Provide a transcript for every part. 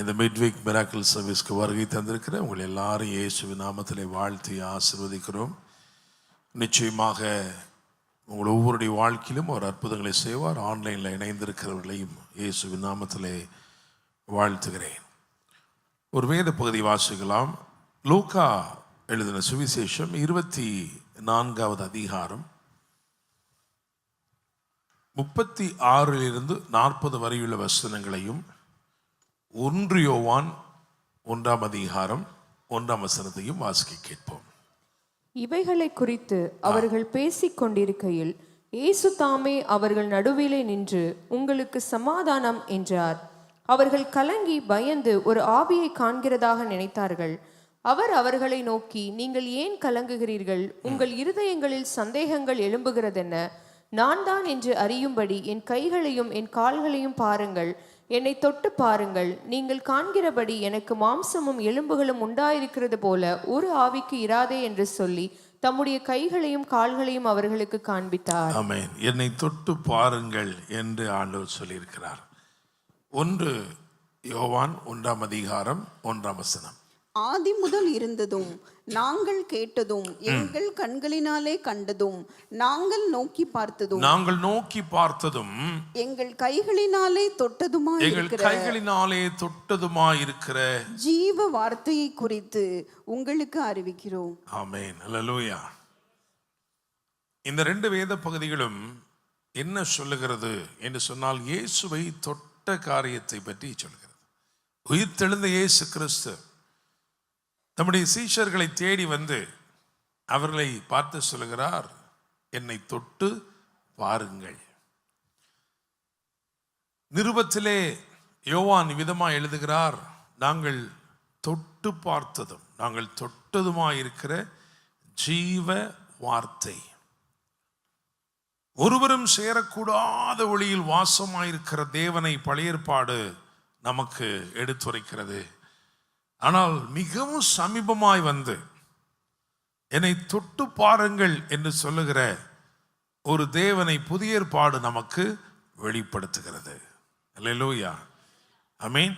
இந்த midweek miracle சர்வீஸ்க்கு வருகை தந்திருக்கிற உங்கள் எல்லாரும் இயேசுவின் நாமத்திலே வாழ்த்தி ஆசீர்வதிக்கிறோம். நிச்சயமாக உங்கள் ஒவ்வொருடைய வாழ்க்கையிலும் ஒரு அற்புதங்களை செய்வார். ஆன்லைனில் இணைந்திருக்கிறவர்களையும் இயேசுவின் நாமத்திலே வாழ்த்துகிறேன். ஒரு வேத பகுதி வாசிக்கலாம். லூக்கா எழுதின சுவிசேஷம் 24வது அதிகாரம் 36 40 வரையுள்ள வசனங்களையும் 1 யோவான் 1ஆம் அதிகாரம் 1ஆம் வசனத்தையும் வாசிக்க கேட்போம். இவைகளை குறித்து அவர்கள் பேசிக் கொண்டிருக்கையில் இயேசு தாமே அவர்கள் நடுவிலே நின்று, உங்களுக்கு சமாதானம் என்றார். அவர்கள் கலங்கி பயந்து ஒரு ஆவியை காண்கிறதாக நினைத்தார்கள். அவர் அவர்களை நோக்கி, நீங்கள் ஏன் கலங்குகிறீர்கள்? உங்கள் இருதயங்களில் சந்தேகங்கள் எழும்புகிறதென்ன? நான் தான் என்று அறியும்படி என் கைகளையும் என் கால்களையும் பாருங்கள், என்னை தொட்டு பாருங்கள். நீங்கள் காண்கிறபடி எனக்கு மாம்சமும் எலும்புகளும் உண்டாயிருக்கிறது போல ஒரு ஆவிக்கு இராதே என்று சொல்லி தம்முடைய கைகளையும் கால்களையும் அவர்களுக்கு காண்பித்தார். ஆமென். என்னை தொட்டு பாருங்கள் என்று ஆண்டவர் சொல்லியிருக்கிறார். 1 யோவான் 1ஆம் அதிகாரம் 1ஆம் வசனம். ஆதி முதல் இருந்ததும் நாங்கள் கேட்டதும் எங்கள் கண்களினாலே கண்டதும் நாங்கள் நோக்கி பார்த்ததும் எங்கள் கைகளினாலே தொட்டதுமாயிருக்கிற ஜீவ வார்த்தையை குறித்து உங்களுக்கு அறிவிக்கிறோம். ஆமென். அல்லேலூயா. இந்த 2 வேத பகுதிகளும் என்ன சொல்லுகிறது என்று சொன்னால், இயேசுவை தொட்ட காரியத்தை பற்றி சொல்கிறது. உயிர்த்தெழுந்த இயேசு கிறிஸ்து நம்முடைய சீஷர்களை தேடி வந்து அவர்களை பார்த்து சொல்லுகிறார், என்னை தொட்டு பாருங்கள். நிருபத்திலே யோவான் விதமாக எழுதுகிறார், நாங்கள் தொட்டு பார்த்ததும் நாங்கள் தொட்டதுமாயிருக்கிற ஜீவ வார்த்தை, ஒருவரும் சேரக்கூடாத ஒளியில் வாசமாயிருக்கிற தேவனை பழைய ஏற்பாடு நமக்கு எடுத்துரைக்கிறது. ஆனால் மிகவும் சமீபமாய் வந்து என்னை தொட்டு பாருங்கள் என்று சொல்லுகிற ஒரு தேவனை புதிய ஏற்பாடு நமக்கு வெளிப்படுத்துகிறது. அல்லேலூயா. ஆமென்.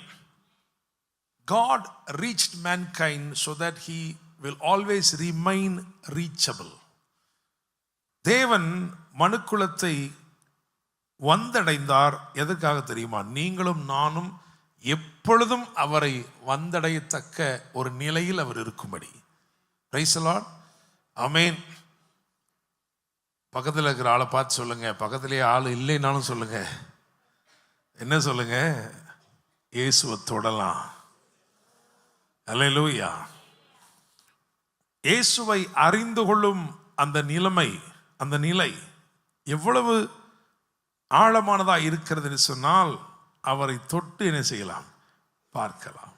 God reached mankind so that he will always remain reachable. தேவன் மனுக்குலத்தை வந்தடைந்தார். எதற்காக தெரியுமா? நீங்களும் நானும் எப்பொழுதும் அவரை வந்தடையத்தக்க ஒரு நிலையில் அவர் இருக்கும்படி. Praise the lord. ஆமென். பக்கத்தில் இருக்கிற ஆளை பார்த்து சொல்லுங்க, பக்கத்திலே ஆள் இல்லைனாலும் சொல்லுங்க, என்ன சொல்லுங்க? இயேசுவை தொடலாம். அல்லேலூயா. இயேசுவை அறிந்து கொள்ளும் அந்த நிலை எவ்வளவு ஆழமானதாக இருக்கிறது என்று சொன்னால், அவரை தொட்டு என்ன செய்யலாம்? பார்க்கலாம்.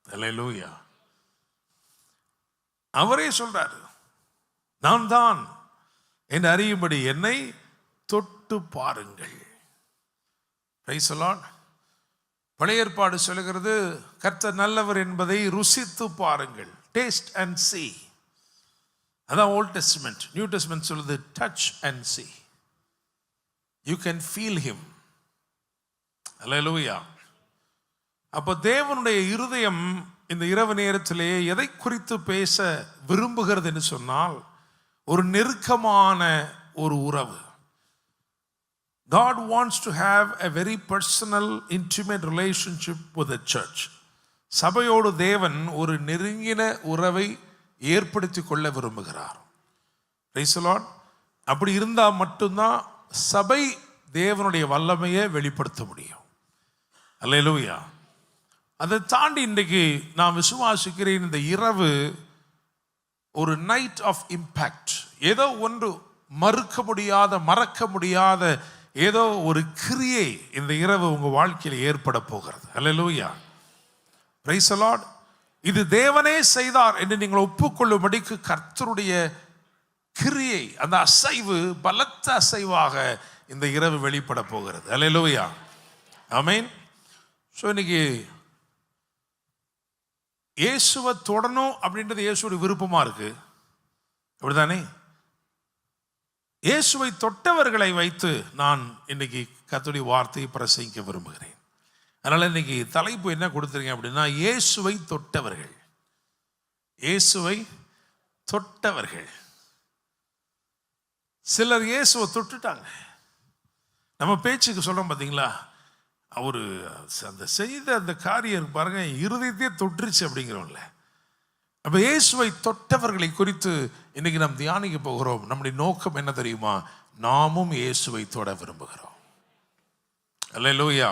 அல்லேலூயா. அவரே சொல்றார், நான் தான் என்று அறியும்படி என்னை தொட்டு பாருங்கள். Price the Lord. பழைய ஏற்பாடு சொல்லுகிறது, கர்த்தர் நல்லவர் என்பதை ருசித்து பாருங்கள். Taste and see. அதான் ஓல்ட் டெஸ்டமெண்ட். நியூ டெஸ்டமெண்ட் சொல்லுது touch and see. You can feel him. அல்லேலூயா. அப்போ தேவனுடைய இருதயம் இந்த இரவு நேரத்திலே எதை குறித்து பேச விரும்புகிறது என்று சொன்னால், ஒரு நெருக்கமான ஒரு உறவு. God wants to have a very personal, intimate relationship with the church. சபையோடு தேவன் ஒரு நெருங்கின உறவை ஏற்படுத்தி கொள்ள விரும்புகிறார். Price the Lord. அப்படி இருந்தால் மட்டும்தான் சபை தேவனுடைய வல்லமையை வெளிப்படுத்த முடியும். அல்லேலூயா. அதை தாண்டி இன்றைக்கு நான் விசுவாசிக்கிறேன், இந்த இரவு ஒரு நைட் ஆஃப் இம்பேக்ட். ஏதோ ஒன்று மறக்க முடியாத ஏதோ ஒரு கிரியை இந்த இரவு உங்க வாழ்க்கையில் ஏற்பட போகிறது. அல்லேலூயா. Praise the lord. இது தேவனே செய்தார் என்று நீங்கள் ஒப்புக்கொள்ளும்படிக்கு கர்த்தருடைய கிரியை, அந்த அசைவு பலத்த அசைவாக இந்த இரவு வெளிப்பட போகிறது. அல்லேலூயா. ஆமென். ஸோ இன்னைக்கு இயேசுவை தொடணும் அப்படின்றது இயேசுடைய விருப்பமா இருக்கு, அப்படிதானே? இயேசுவை தொட்டவர்களை வைத்து நான் இன்னைக்கு கர்த்தருடைய வார்த்தையை பிரசங்கிக்க விரும்புகிறேன். அதனால இன்னைக்கு தலைப்பு என்ன கொடுத்துருக்கேன் அப்படின்னா, இயேசுவை தொட்டவர்கள். இயேசுவை தொட்டவர்கள். சிலர் இயேசுவை தொட்டுட்டாங்க. நம்ம பேச்சுக்கு சொல்றோம் பார்த்தீங்களா, அவரு அந்த செய்த அந்த காரியம் பாருங்க இருதயத்தையே தொட்டுருச்சு அப்படிங்கிறோம்ல. அப்ப இயேசுவை தொட்டவர்களை குறித்து இன்னைக்கு நாம் தியானிக்க போகிறோம். நம்முடைய நோக்கம் என்ன தெரியுமா? நாமும் இயேசுவை தொட விரும்புகிறோம். அல்லேலூயா,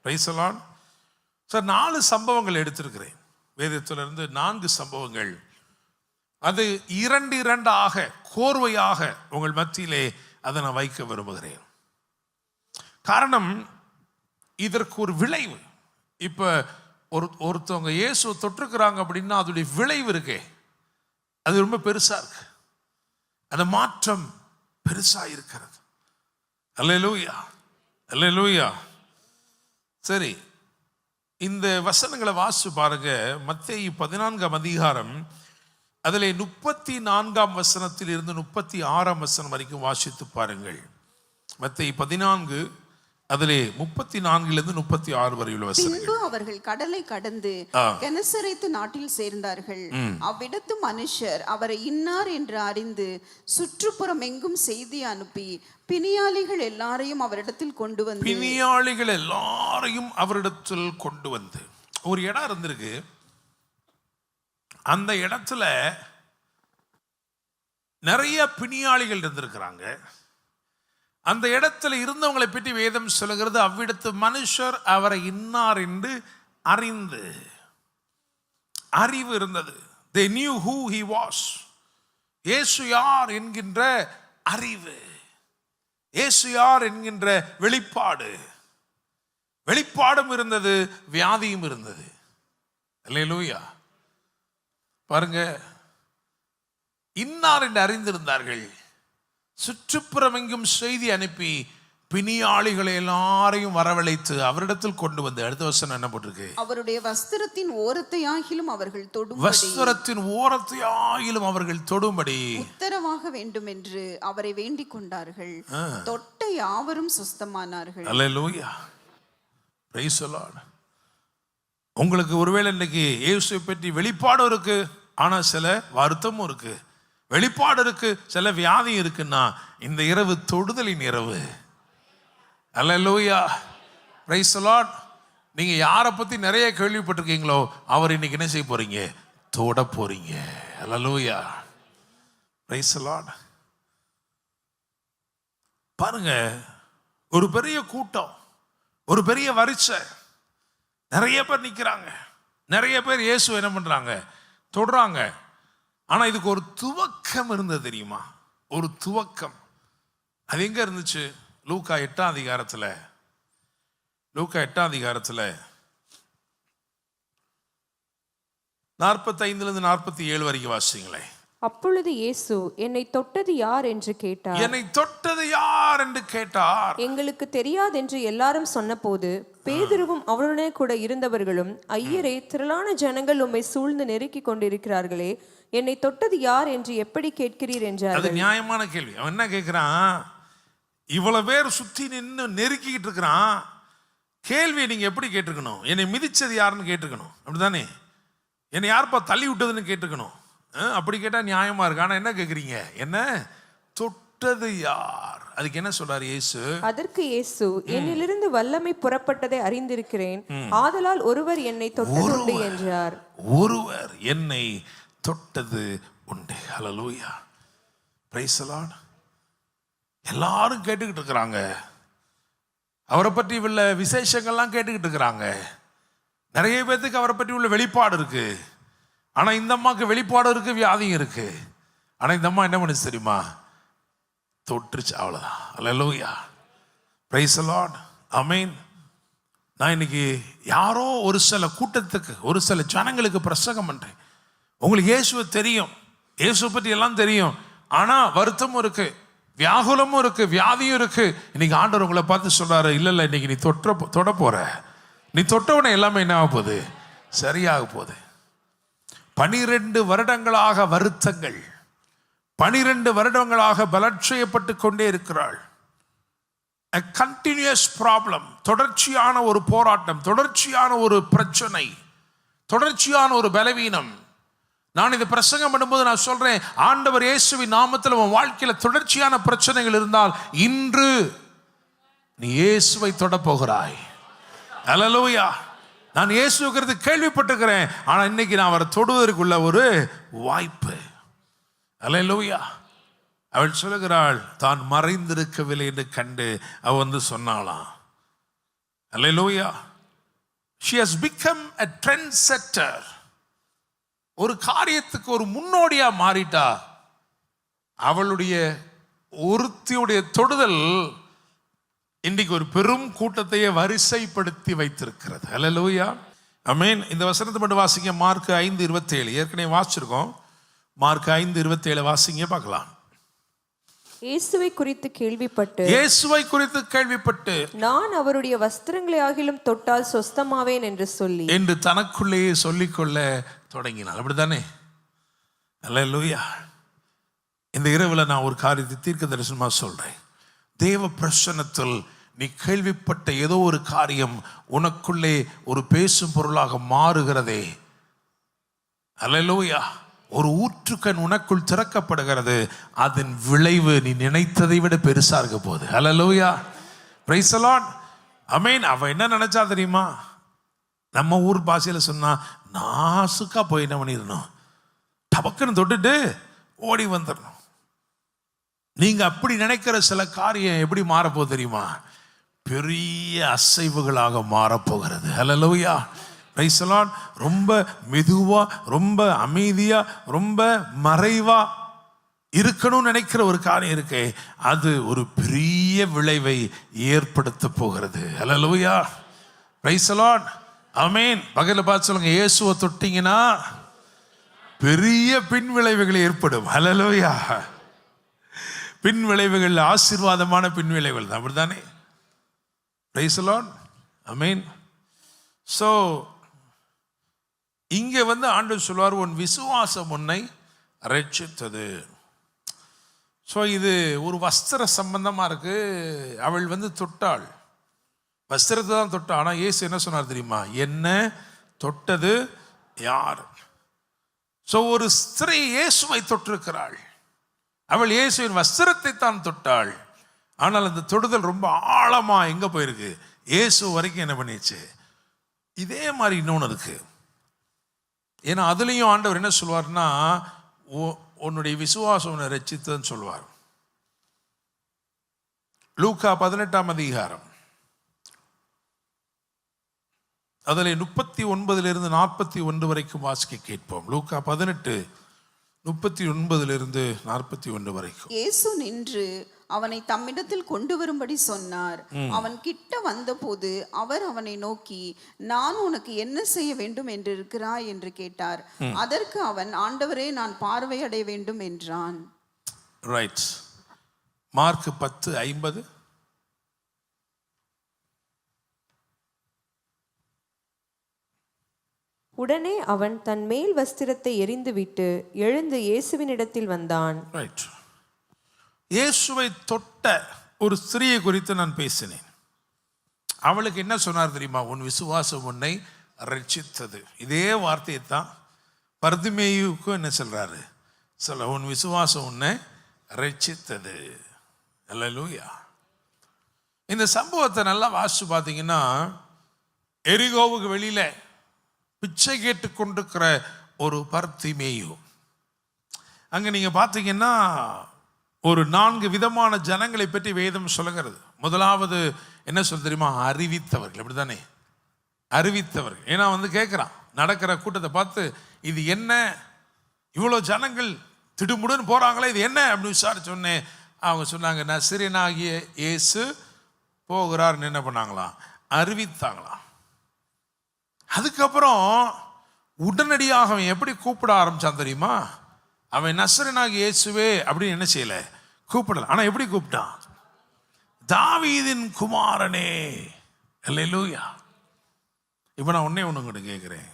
பிரைஸ் தி லார்ட். சார் 4 சம்பவங்கள் எடுத்திருக்கிறேன் வேதத்திலிருந்து. 4 சம்பவங்கள், அது 2 கோர்வையாக உங்கள் மத்தியிலே அதை நான் வைக்க விரும்புகிறேன். காரணம், இதற்கு ஒரு விளைவு. இப்ப ஒருத்தவங்க இயேசு தொட்டிருக்கிறாங்க அப்படின்னா அதோடைய விளைவு இருக்கே, அது ரொம்ப பெருசா இருக்கு. அந்த மாற்றம் பெருசா இருக்கிறது. அல்லேலூயா, அல்லேலூயா. சரி, இந்த வசனங்களை வாசிச்சு பாருங்க. மத்தேயு 14ஆம் அதிகாரம், அதிலே 34ஆம் வசனத்தில் இருந்து 36ஆம் வசனம் வரைக்கும் வாசித்து பாருங்கள். மத்தேயு 14 அதிலே 34லிருந்து 36 வரை உள்ள வசனங்கள். பின்பு அவர்கள் கடலை கடந்து கெனசரேத்து நாட்டில் சேர்ந்தார்கள். அவ்விடத்து மனுஷர் அவரை இன்னார் என்று அறிந்து சுற்றுப்புறம் எங்கும் செய்தி அனுப்பி பிணியாளிகள் எல்லாரையும் அவரிடத்தில் கொண்டு வந்து ஒரு இடம் இருந்திருக்கு. அந்த இடத்துல நிறைய பிணியாளிகள் இருந்திருக்கிறாங்க. அந்த இடத்துல இருந்தவங்களை பற்றி வேதம் சொல்லுகிறது, அவ்விடத்து மனுஷர் அவரை இன்னார் என்று அறிந்து. அறிவு இருந்தது. They knew who he was. இயேசு யார் என்கின்ற அறிவு, இயேசு யார் என்கின்ற வெளிப்பாடும் இருந்தது, வியாதியும் இருந்தது. அல்லேலூயா. பாருங்க, இன்னார் என்று அறிந்திருந்தார்கள். சுற்றுப்புறம் எங்கும் செய்தி அனுப்பி பிணியாளிகளை எல்லாரையும் வரவழைத்து அவரிடத்தில் கொண்டு வந்து. அடுத்த வசனம் என்ன போட்டிருக்கு? அவருடைய வஸ்திரத்தின் ஓரத்தையாகிலும் அவர்கள் தொடும்படி உத்தரவாக வேண்டும் என்று அவரை வேண்டிக் கொண்டார்கள். தொட்ட யாவரும் சுஸ்தமானார்கள். அல்லேலூயா, பிரைஸ் தி லார்ட். உங்களுக்கு ஒருவேளை இன்னைக்கு இயேசுவை பற்றி வெளிப்பாடும் இருக்கு, ஆனா சில வருத்தமும் இருக்கு. வெளிப்பாடு இருக்கு, சில வியாதி இருக்குன்னா இந்த இரவு தொடுதலின் இரவு. அல்லேலூயா, பிரைஸ் தி லார்ட். நீங்க யாரை பத்தி நிறைய கேள்விப்பட்டிருக்கீங்களோ அவர் இன்னைக்கு என்ன செய்ய போறீங்க? தொட போறீங்க. அல்லேலூயா, பிரைஸ் தி லார்ட். பாருங்க, ஒரு பெரிய கூட்டம், ஒரு பெரிய வரிசை, நிறைய பேர் நிக்கிறாங்க. நிறைய பேர் இயேசு என்ன பண்றாங்க? தொடுறாங்க. ஆனா இதுக்கு ஒரு துவக்கம் இருந்தது தெரியுமா? ஒரு துவக்கம். அது எங்க இருந்துச்சு? லூக்கா 8ஆம் அதிகாரத்துல 45லிருந்து 47 வரைக்கும் வாசிங்களேன். அப்பொழுது இயேசு, என்னை தொட்டது யார் என்று கேட்டார். என்னை தொட்டது யார் என்று கேட்டார். எங்களுக்கு தெரியாதென்று எல்லாரும் சொன்னபோது பேதுருவும் அவருடனே கூட இருந்தவர்களும், ஐயரே, திரளான ஜனங்கள் உம்மை சூழ்ந்து நெருக்கி கொண்டிருக்கிறார்களே, என்னை தொட்டது யார் என்று எப்படி கேட்கிறீர் என்றார். அது நியாயமான கேள்வி. அவன் என்ன கேட்கிறான்? இவ்வளவு பேர் சுத்தி நின்று நெருக்கிட்டு இருக்கிறான். கேள்வியை நீங்க எப்படி கேட்டிருக்கணும்? என்னை மிதிச்சது யாருன்னு கேட்டிருக்கணும், அப்படிதானே? என்னை யாருப்பா தள்ளி விட்டதுன்னு கேட்டிருக்கணும். அப்படி கேட்டா நியாயமா இருக்கு. ஆனா என்ன கேக்குறீங்க? என்ன தொட்டது யார்? அதுக்கு என்ன சொல்றாரு இயேசு? அதற்கு இயேசு, என்னிலிருந்து வல்லமை புறப்பட்டதை அறிந்திருக்கிறேன், ஆதலால் ஒருவர் என்னை தொட்டது உண்டு என்றார். ஒருவர் என்னை தொட்டது உண்டு. ஹல்லேலூயா, பிரைஸ் தி லார்ட். எல்லாரும் கேட்டுக்கிட்டு இருக்கிறாங்க. அவரை பற்றி உள்ள விசேஷங்கள்லாம் கேட்டுக்கிட்டு இருக்கிறாங்க. நிறைய பேருக்கு அவரை பற்றி உள்ள வெளிப்பாடு இருக்கு. ஆனா இந்த அம்மாவுக்கு வெளிப்பாடு இருக்கு, வியாதியும் இருக்கு. ஆனா இந்த அம்மா என்ன பண்ணுச்சு தெரியுமா? தொட்டுருச்சு, அவ்வளவுதான். அல்லேலூயா, பிரைஸ் தி லார்ட், ஆமென். நான் இன்னைக்கு யாரோ ஒரு சில கூட்டத்துக்கு, ஒரு சில ஜனங்களுக்கு பிரசங்கம் பண்றேன். உங்களுக்கு இயேசுவை தெரியும், இயேசுவை பற்றி எல்லாம் தெரியும். ஆனா வருத்தமும் இருக்கு, வியாகுலமும் இருக்கு, வியாதியும் இருக்கு. இன்னைக்கு ஆண்டவர் உங்களை பார்த்து சொல்றாரு, இல்ல இன்னைக்கு நீ தொட போற. நீ தொட்டவுடனே எல்லாமே என்ன ஆக போகுது? சரியாக போகுது. 12 வருடங்களாக வருத்தங்கள், 12 வருடங்களாக பலட்சயப்பட்டு கொண்டே இருக்கிறாள். a continuous problem, தொடர்ச்சியான ஒரு போராட்டம், தொடர்ச்சியான ஒரு பிரச்சனை, தொடர்ச்சியான ஒரு பலவீனம். நான் இதை பிரசங்கம் பண்ணும்போது நான் சொல்றேன், ஆண்டவர் இயேசுவின் நாமத்தில் உன் வாழ்க்கையில தொடர்ச்சியான பிரச்சனைகள் இருந்தால் இன்று நீ இயேசுவை தொட போகிறாய். அல்லேலூயா. நான் இயேசுங்கிறது கேள்விப்பட்டிருக்கிறேன், ஆனா இன்னைக்கு நான் அவரை தொடுவதற்குள்ள ஒரு வாய்ப்பு. அல்லேலூயா. அவள் சொல்லுகிறாள், தான் மறைந்திருக்கவில்லை என்று கண்டு அவ வந்து சொன்னாளாம். அல்லேலூயா. She has become a trendsetter. ஒரு காரியத்துக்கு ஒரு முன்னோடியா மாறிட்டா. அவளுடைய ஒருத்தியுடைய தொடுதல் இன்றைக்கு ஒரு பெரும் கூட்டத்தையே வரிசைப்படுத்தி வைத்திருக்கிறது. அல்லேலூயா. ஆமென். இந்த வசனத்தை மட்டும் வாசிங்க. மார்க் 5:27 ஏற்கனவே வாசிச்சிருக்கோம். மார்க் 5:27 வாசிங்க பார்க்கலாம். இயேசுவை குறித்து கேள்விப்பட்டு நான் அவருடைய வஸ்திரங்களை ஆகிலும் தொட்டால் சொஸ்தமாவேன் என்று தனக்குள்ளேயே சொல்லிக்கொள்ள தொடங்கினாள். அப்படித்தானே? அல்லேலூயா. இந்த இரவுல நான் ஒரு காரியத்தை தீர்க்க தரிசனமா சொல்றேன். தேவ பிரசன்னத்தில் நீ கேள்விப்பட்ட ஏதோ ஒரு காரியம் உனக்குள்ளே ஒரு பேசும் பொருளாக மாறுகிறதே. அல்லேலூயா. ஒரு ஊற்றுக்கண் உனக்குள் திறக்கப்படுகிறது. அதன் விளைவு நீ நினைத்ததை விட பெருசா இருக்க போகுது. அல்லேலூயா. Praise the lord. ஆமென். அவ என்ன நினைச்சா தெரியுமா? நம்ம ஊர் பாஷையில சொன்னா நாசுக்கா போய் என்ன பண்ணிடணும், டபக்குன்னு தொட்டுட்டு ஓடி வந்துடணும். நீங்க அப்படி நினைக்கிற சில காரியம் எப்படி மாறப்போகுது தெரியுமா? பெரிய அசைவுகளாக மாறப்போகிறது. அல்லேலூயா. Praise the lord. ரொம்ப மெதுவா, ரொம்ப அமைதியா, ரொம்ப மறைவா இருக்கணும்னு நினைக்கிற ஒரு காரியம் இருக்கே, அது ஒரு பெரிய விளைவை ஏற்படுத்த போகிறது. அல்லேலூயா. Praise the lord. ஆமென். பகல பார்த்து சொல்லுங்க, இயேசுவை தொட்டீங்கன்னா பெரிய பின் விளைவுகள் ஏற்படும். அல்லேலூயா. பின் விளைவுகள் ஆசீர்வாதமான பின் விளைவுகள் தான். அப்படித்தானே? Price the lord. Amen. So இங்க வந்து ஆண்டவர் சொல்வார், உன் விசுவாசம் உன்னை ரட்சித்தது. ஸோ இது ஒரு வஸ்திர சம்பந்தமா இருக்கு. அவள் வந்து தொட்டாள், வஸ்திரத்தை தான் தொட்டா. ஆனால் இயேசு என்ன சொன்னார் தெரியுமா? என்ன தொட்டது யார்? ஸோ ஒரு ஸ்திரீ இயேசுவை தொட்டிருக்கிறாள். அவள் இயேசுவின் வஸ்திரத்தை தான் தொட்டாள். ஆனால் அந்த தொடுதல் ரொம்ப ஆழமா எங்க போயிருக்கு? இயேசு வரைக்கும் என்ன பண்ணிச்சு? இதே மாதிரி இன்னொன்று இருக்கு. ஏன்னா அதுலேயும் ஆண்டவர் என்ன சொல்வார்னா, உன்னுடைய விசுவாசம் உன்னை ரட்சித்ததுன்னு சொல்வார். லூக்கா 18ஆம் அதிகாரம் அதில் 39 41 வரைக்கும் வாசிக்க கேட்போம். லூக்கா 18:39 41 வரைக்கும். இயேசு நின்று அவனை தம்மிடத்தில் கொண்டு வரும்படி சொன்னார். அவன் கிட்ட வந்தபோது அவர் அவனை நோக்கி, நான் உனக்கு என்ன செய்ய வேண்டும் என்று இருக்கிறாய் என்று கேட்டார். அதற்கு அவன், ஆண்டவரே, நான் பார்வையடைய வேண்டும் என்றான். ரைட். மார்க் 10:50. உடனே அவன் தன் மேல் வஸ்திரத்தை எறிந்துவிட்டு எழுந்து இயேசுவினிடத்தில் வந்தான். ரைட். இயேசுவை தொட்ட ஒரு ஸ்திரியை குறித்து நான் பேசினேன். அவளுக்கு என்ன சொன்னார் தெரியுமா? உன் விசுவாசம் உன்னை ரட்சித்தது. இதே வார்த்தையை தான் பர்திமேயுக்கும் என்ன சொல்றாரு? உன் விசுவாசம் உன்னை ரட்சித்தது. அல்லேலூயா. இந்த சம்பவத்தை நல்லா வாசிச்சு பார்த்தீங்கன்னா, எரிகோவுக்கு வெளியில பிச்சை கேட்டு கொண்டிருக்கிற ஒரு பர்திமேயு. அங்க நீங்க பார்த்தீங்கன்னா ஒரு 4 விதமான ஜனங்களை பற்றி வேதம் சொல்லுகிறது. முதலாவது என்ன சொல்ல தெரியுமா? அறிவித்தவர்கள். அப்படித்தானே? அறிவித்தவர்கள். ஏன்னா வந்து கேட்குறான், நடக்கிற கூட்டத்தை பார்த்து, இது என்ன, இவ்வளோ ஜனங்கள் திடுமுடுன்னு போறாங்களே, இது என்ன அப்படின்னு விசாரிச்சோடனே அவங்க சொன்னாங்க, நசரேயனாகிய இயேசு போகிறார்னு என்ன பண்ணாங்களாம்? அறிவித்தாங்களாம். அதுக்கப்புறம் உடனடியாக அவன் எப்படி கூப்பிட ஆரம்பிச்சான் தெரியுமா? அவன் நசரேயனாகிய இயேசுவே அப்படின்னு என்ன செய்யல, கூப்பிடல. ஆனா எப்படி கூப்பிட்டான்? தாவீதின் குமாரனே. அல்லேலூயா. இப்ப நான் ஒண்ணே ஒண்ணு கூட கேட்கிறேன்,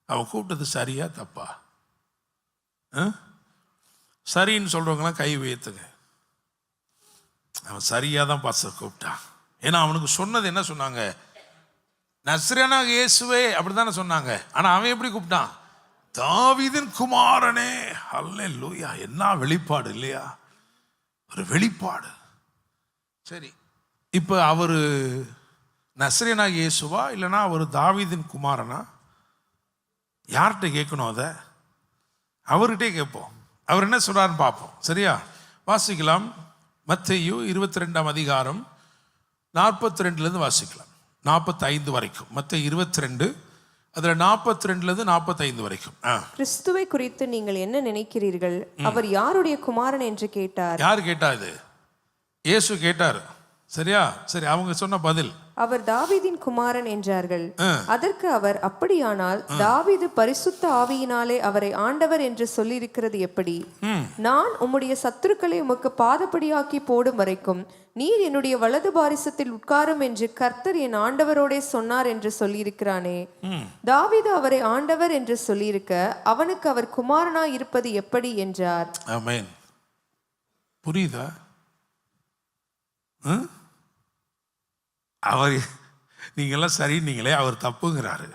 அவன் கூப்பிட்டது சரியா தப்பா? சரின்னு சொல்றவங்களாம் கை உயர்த்துங்க. அவன் சரியாக தான் பாஸ்டர் கூப்பிட்டான். ஏன்னா அவனுக்கு சொன்னது என்ன சொன்னாங்க? நஸ்ரேனாக இயேசுவே அப்படி தானே சொன்னாங்க. ஆனால் அவன் எப்படி கூப்பிட்டான்? தாவீதின் குமாரனே. அல்லேலூயா! என்ன வெளிப்பாடு இல்லையா? ஒரு வெளிப்பாடு. சரி, இப்போ அவர் நஸ்ரேனாக இயேசுவா இல்லைனா அவர் தாவீதின் குமாரனா? யார்கிட்ட கேட்கணும்? அதை அவர்கிட்டே கேட்போம். அவர் என்ன சொல்றாருன்னு பார்ப்போம். சரியா? வாசிக்கலாம். மத்தேயு 22ஆம் அதிகாரம் 42 வாசிக்கலாம். 45 வரைக்கும். மத்தேயு 22 அதுல 42 45 வரைக்கும். கிறிஸ்துவை குறித்து நீங்கள் என்ன நினைக்கிறீர்கள்? அவர் யாருடைய குமாரன் என்று கேட்டார். யார் கேட்டா? இது இயேசு கேட்டார். சரியா? சரி, அவங்க சொன்ன பதில், அவர் தாவீதின் குமாரன் என்றார்கள். அதற்கு அவர், அப்படியானால் தாவீது பரிசுத்த ஆவியினாலே அவரை ஆண்டவர் என்று சொல்லியிருக்கிறது எப்படி? நான் உம்முடைய சத்துருக்களை உமக்கு பாதப்படியாக்கி போடும் வரைக்கும் நீர் என்னுடைய வலது பாரிசத்தில் உட்காரும் என்று கர்த்தர் என் ஆண்டவரோடே சொன்னார் என்று சொல்லியிருக்கிறானே. தாவீது அவரை ஆண்டவர் என்று சொல்லியிருக்க அவனுக்கு அவர் குமாரனா இருப்பது எப்படி என்றார். ஆமென். புரியுதா? அவர் நீங்கெல்லாம் சரி, நீங்களே அவர் தப்புங்கிறாரு.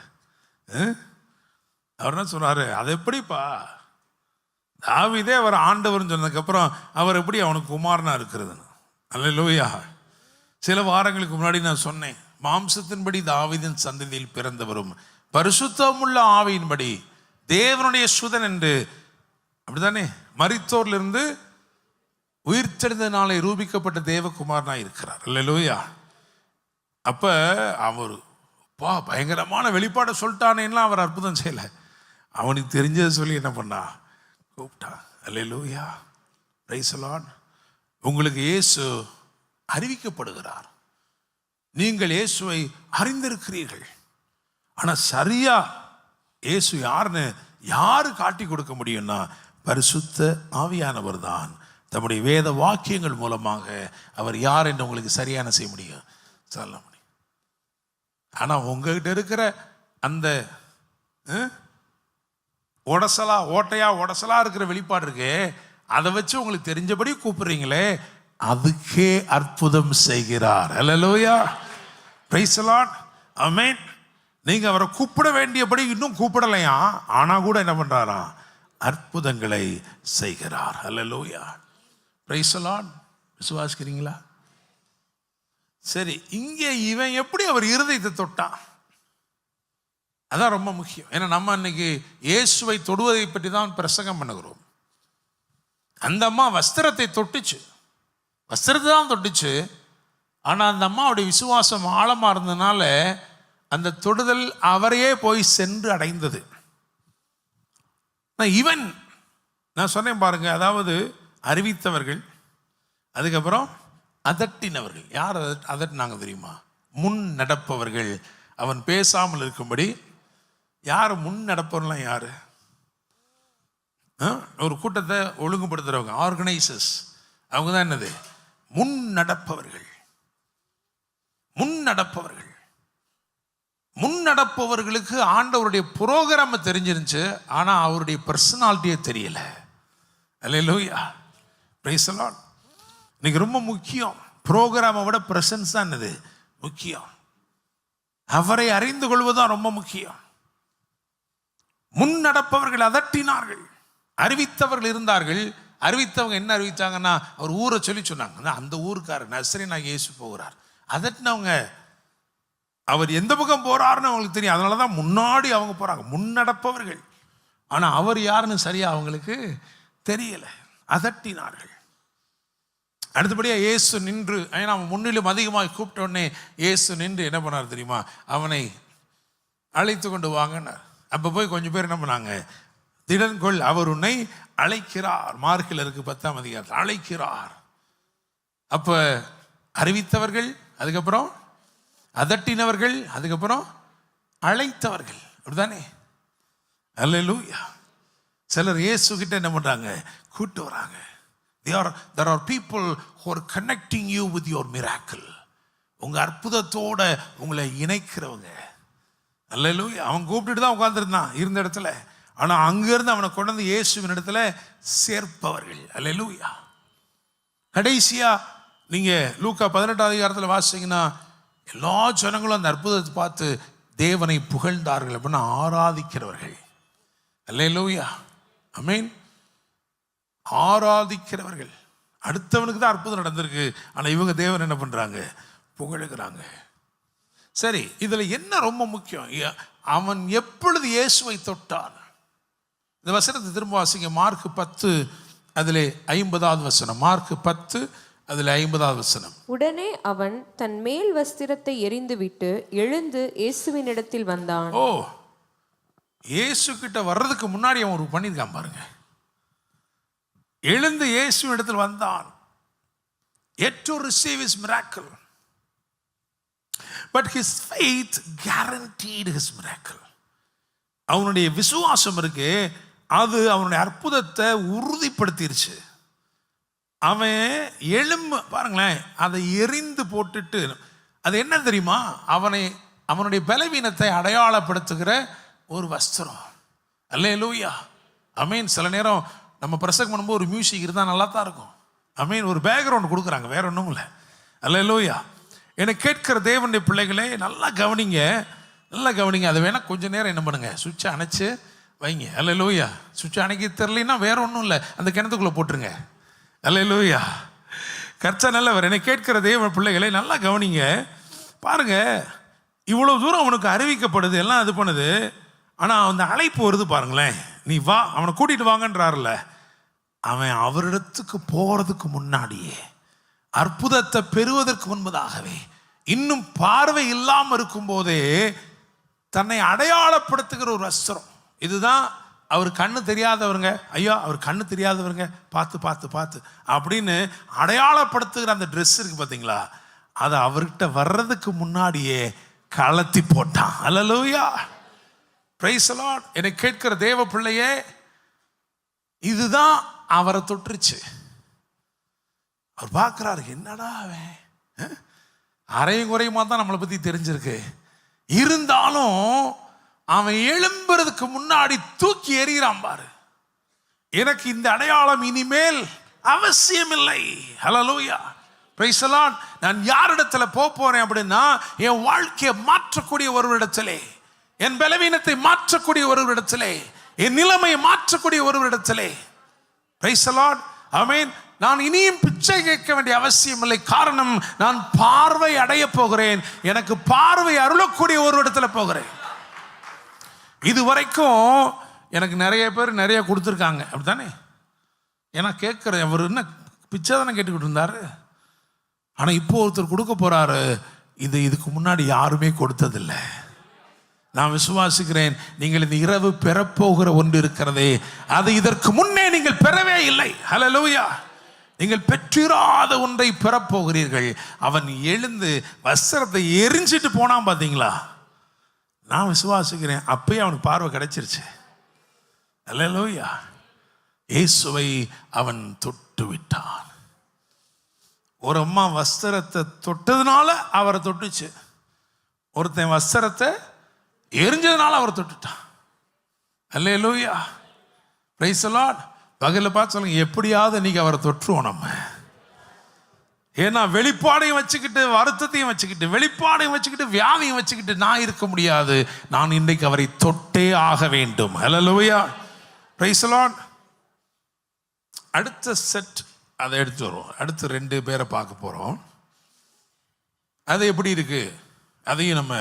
அவர் என்ன சொன்னாரு? அது எப்படிப்பா? தாவீதே அவர் ஆண்டவர்னு சொன்னதுக்கப்புறம் அவர் எப்படி அவனுக்கு குமாரனா இருக்கிறதுன்னு? அல்லேலூயா! சில வாரங்களுக்கு முன்னாடி நான் சொன்னேன், மாம்சத்தின்படி தாவீதின் சந்ததியில் பிறந்தவரும் பரிசுத்தமுள்ள ஆவியின்படி தேவனுடைய சுதன் என்று, அப்படித்தானே, மரித்தோரிலிருந்து உயிர்த்தெழுந்தனாலே ரூபிக்கப்பட்ட தேவகுமாரனா இருக்கிறார். அல்லேலூயா! அப்ப அவர் பயங்கரமான வெளிப்பாடை சொல்லிட்டானேன்னா அவர் அற்புதம் செய்யல. அவனுக்கு தெரிஞ்சதை சொல்லி என்ன பண்ணா? கூப்பிட்டா. அல்லேலூயா! Praise the lord. உங்களுக்கு இயேசு அறிவிக்கப்படுகிறார். நீங்கள் இயேசுவை அறிந்திருக்கிறீர்கள். ஆனா சரியா இயேசு யாருன்னு யாரு காட்டி கொடுக்க முடியும்னா பரிசுத்த ஆவியானவர் தான். தம்முடைய வேத வாக்கியங்கள் மூலமாக அவர் யார் என்று உங்களுக்கு சரியான செய்ய முடியும், சொல்ல முடியும். ஆனா உங்ககிட்ட இருக்கிற அந்த ஓட்டையா இருக்கிற வெளிப்பாடு இருக்கே, அதை வச்சு உங்களுக்கு தெரிஞ்சபடி கூப்பிடுறீங்களே, அதுக்கே அற்புதம் செய்கிறார். அல்லேலூயா! Praise the lord. ஆமென். நீங்க அவரை கூப்பிட வேண்டியபடி இன்னும் கூப்பிடலையா, ஆனா கூட என்ன பண்றாரா? அற்புதங்களை செய்கிறார். அல்லேலூயா! Praise the lord. விசுவாசிக்கிறீங்களா? சரி, இங்கே இவன் எப்படி அவர் இருதயத்தை தொட்டான்? அதான் ரொம்ப முக்கியம். ஏன்னா நம்ம இன்னைக்கு இயேசுவை தொடுவதை பற்றி தான் பிரசங்கம் பண்ணுகிறோம். அந்த அம்மா வஸ்திரத்தை தொட்டுச்சு, வஸ்திரத்தை தான் தொட்டுச்சு. ஆனால் அந்த அம்மாவுடைய விசுவாசம் ஆழமாக இருந்ததுனால அந்த தொடுதல் அவரையே போய் சென்று அடைந்தது. இவன், நான் சொன்னேன் பாருங்க, அதாவது அறிவித்தவர்கள், அதுக்கப்புறம் அதட்டினவர்கள். யார் அதட்டினாங்க தெரியுமா? முன் நடப்பவர்கள். அவன் பேசாமல் இருக்கும்படி. யார் முன் நடப்பவர்கள்லாம்? யாரு? ஒரு கூட்டத்தை ஒழுங்குபடுத்துறவங்க, ஆர்கனைசர்ஸ். அவங்க தான் என்னது? முன் நடப்பவர்கள். முன் நடப்பவர்கள். முன் நடப்பவர்களுக்கு ஆண்டவருடைய புரோகிராம் தெரிஞ்சிருந்துச்சு, ஆனா அவருடைய பர்சனாலிட்டியே தெரியல. அல்லேலூயா! Praise the lord. இன்னைக்கு ரொம்ப முக்கியம், புரோகிராமை விட பிரசன்ஸ் தான் என்னது முக்கியம். அவரை அறிந்து கொள்வதுதான் ரொம்ப முக்கியம். முன் நடப்பவர்கள் அதட்டினார்கள். அறிவித்தவர்கள் இருந்தார்கள். அறிவித்தவங்க என்ன அறிவித்தாங்கன்னா, அவர் ஊரை சொல்லி சொன்னாங்க. அந்த ஊருக்காரர் நஸ்ரேனாகிய இயேசு போகிறார். அதட்டினவங்க அவர் எந்த பக்கம் போறாருன்னு அவங்களுக்கு தெரியும். அதனாலதான் முன்னாடி அவங்க போறாங்க, முன் நடப்பவர்கள். ஆனா அவர் யாருன்னு சரியா அவங்களுக்கு தெரியல. அதட்டினார்கள். அடுத்தபடியா இயேசு நின்று, ஏன்னா அவன் முன்னிலும் அதிகமாக கூப்பிட்ட உடனே இயேசு நின்று என்ன பண்ணார் தெரியுமா? அவனை அழைத்து கொண்டு வாங்கினார். அப்போ போய் கொஞ்சம் பேர் என்ன பண்ணாங்க? திடன்கொள், அவர் உன்னை அழைக்கிறார். மார்க்கில் இருக்கு 10ஆம் அதிகாரத்தில் அழைக்கிறார். அப்போ அறிவித்தவர்கள், அதுக்கப்புறம் அதட்டினவர்கள், அதுக்கப்புறம் அழைத்தவர்கள். அப்படிதானே? அல்லேலூயா! சிலர் இயேசு கிட்ட என்ன பண்றாங்க? கூட்டு வராங்க. There are people who are connecting you with your miracle. உங்க அற்புதத்தோட உங்களை இணைக்கிறவங்க. அல்லேலூயா! அவன் கூப்பிட்டுட்டு தான் உட்கார்ந்துருந்தான் இருந்த இடத்துல. ஆனா அங்கிருந்து அவனை கொண்டு வந்து இயேசுவின் இடத்துல சேர்ப்பவர்கள். அல்லேலூயா! கடைசியா நீங்கள் லூக்கா 18ஆம் அதிகாரத்தில் வாசிங்கன்னா எல்லா ஜனங்களும் அந்த அற்புதத்தை பார்த்து தேவனை புகழ்ந்தார்கள் அப்படின்னா ஆராதிக்கிறவர்கள். அல்லேலூயா, ஆமென். ஆராதிக்கிறவர்கள். அடுத்தவனுக்கு தான் அற்புதம் நடந்திருக்கு, ஆனால் இவங்க தேவன் என்ன பண்ணுறாங்க? புகழுகிறாங்க. சரி, இதில் என்ன ரொம்ப முக்கியம்? அவன் எப்பொழுது இயேசுவை தொட்டான்? இந்த வசனத்தை திரும்ப வாசிங்க. மார்க் 10 அதில் 50வது வசனம். மார்க் 10 அதில் 50வது வசனம். உடனே அவன் தன் மேல் வஸ்திரத்தை எறிந்துவிட்டு எழுந்து இயேசுவினிடத்தில் வந்தான். ஓ, இயேசு கிட்ட வர்றதுக்கு முன்னாடி அவன் ஒரு பண்ணியிருக்கான் பாருங்க. எழுந்து இயேசுவின் இடத்தில் வந்தான். Yet to receive his miracle. But his faith guaranteed his miracle. அவனுடைய விசுவாசம் இருக்கு, அது அவனுடைய அற்புதத்தை உறுதிப்படுத்திருச்சு. அவன் எழும்பு பாருங்களேன், அதை எரிந்து போட்டுட்டு, அது என்ன தெரியுமா? அவனுடைய பலவீனத்தை அடையாளப்படுத்துகிற ஒரு வஸ்திரம். அல்லேலூயா, ஆமென். சில நேரம் நம்ம பிரசங்கம் பண்ணும்போது ஒரு மியூசிக் இருந்தால் நல்லா தான் இருக்கும். ஆமென். ஒரு பேக்ரவுண்ட் கொடுக்குறாங்க, வேற ஒன்றும் இல்லை. அல்லேலூயா. என்னை கேட்கிற தேவனுடைய பிள்ளைகளே, நல்லா கவனிங்க, நல்லா கவனிங்க. அதை வேணால் கொஞ்சம் நேரம் என்ன பண்ணுங்க, சுவிட்சை அணைச்சு வைங்க. அல்லேலூயா. சுவிட்சை அணைக்க தெரியலன்னா வேற ஒன்றும் இல்லை, அந்த கிணத்துக்குள்ளே போட்டுருங்க. அல்லேலூயா. கர்த்தர் நல்லவர். என்னை கேட்கிற தேவ பிள்ளைகளை நல்லா கவனிங்க. பாருங்க, இவ்வளோ தூரம் அவனுக்கு அறிவிக்கப்படுது, எல்லாம் இது பண்ணுது. ஆனால் அந்த அழைப்பு வருது பாருங்களேன். நீ வா, அவனை கூட்டிகிட்டு வாங்கன்றாருல. அவன் அவரிடத்துக்கு போகிறதுக்கு முன்னாடியே, அற்புதத்தை பெறுவதற்கு முன்பதாகவே, இன்னும் பார்வை இல்லாமல் இருக்கும் போதே தன்னை அடையாளப்படுத்துகிற ஒரு வஸ்திரம். இதுதான் அவர் கண்ணு தெரியாதவருங்க, ஐயா அவர் கண்ணு தெரியாதவருங்க, பார்த்து பார்த்து பார்த்து அப்படின்னு அடையாளப்படுத்துகிற அந்த ட்ரெஸ் இருக்கு பார்த்தீங்களா, அதை அவர்கிட்ட வர்றதுக்கு முன்னாடியே கலத்தி போட்டான். அல்லேலூயா, பிரைஸ் தி லார்ட். என்னை கேட்கிற தேவ பிள்ளையே, இதுதான் அவரை தொட்டுருச்சு. அவர் பார்க்குறாரு, என்னடா அவன் அரையும் குறையுமா தான் நம்மளை பற்றி தெரிஞ்சிருக்கு, இருந்தாலும் அவன் எழும்புறதுக்கு முன்னாடி தூக்கி எறிகிறான் பாரு. எனக்கு இந்த அடையாளம் இனிமேல் அவசியம் இல்லை. ஹல்லேலூயா, பிரைஸ் தி லார்ட். நான் யாரிடத்துல போறேன் அப்படின்னா, என் வாழ்க்கையை மாற்றக்கூடிய ஒருவரிடத்திலே, என் பலவீனத்தை மாற்றக்கூடிய ஒருவரிடத்திலே, என் நிலைமையை மாற்றக்கூடிய ஒருவரிடத்திலே. பிரைஸ் தி லார்ட், ஆமென். நான் இனியும் பிச்சை கேட்க வேண்டிய அவசியம் இல்லை. காரணம், நான் பார்வை அடைய போகிறேன். எனக்கு பார்வை அருளக்கூடிய ஒரு இடத்துல போகிறேன். இதுவரைக்கும் எனக்கு நிறைய பேர் நிறைய கொடுத்துருக்காங்க, அப்படித்தானே? ஏன்னா கேட்குறேன், அவர் என்ன பிச்சை தானே கேட்டுக்கிட்டு இருந்தாரு. ஆனால் இப்போ ஒருத்தர் கொடுக்க போறாரு, இதுக்கு முன்னாடி யாருமே கொடுத்ததில்லை. நான் விசுவாசிக்கிறேன், நீங்கள் இந்த இரவு பெறப்போகிற ஒன்று இருக்கிறதே, அது இதற்கு முன்னே நீங்கள் பெறவே இல்லை. ஹல்லேலூயா. நீங்கள் பெற்றிராத ஒன்றை பெறப்போகிறீர்கள். அவன் எழுந்து வஸ்திரத்தை எரிஞ்சிட்டு போனான் பார்த்தீங்களா? நான் விசுவாசிக்கிறேன், அப்பயே அவனுக்கு பார்வை கிடைச்சிருச்சு. அல்லேலூயா. இயேசுவை அவன் தொட்டு விட்டான். ஒரு அம்மா வஸ்திரத்தை தொட்டதுனால அவரை தொட்டுச்சு, ஒருத்தன் வஸ்திரத்தை எரிஞ்சதுனால அவரை தொட்டுட்டான். அல்லேலூயா, பிரைஸ் தி லார்ட். பகலில் பார்த்து சொல்லுங்க, எப்படியாவது இன்னைக்கு அவரை தொற்றுவோம் நம்ம. ஏன்னா வெளிப்பாடையும் வச்சுக்கிட்டு, வருத்தத்தையும் வச்சுக்கிட்டு, வெளிப்பாடையும் வச்சுக்கிட்டு, வியாதியும் வச்சுக்கிட்டு நான் இருக்க முடியாது. நான் இன்றைக்கு அவரை தொட்டே ஆக வேண்டும். ஹல்லேலூயா, பிரைஸ் தி லார்ட். அடுத்த செட் அதை எடுத்து வருவோம். அடுத்து 2 பேரை பார்க்க போகிறோம். அது எப்படி இருக்கு அதையும் நம்ம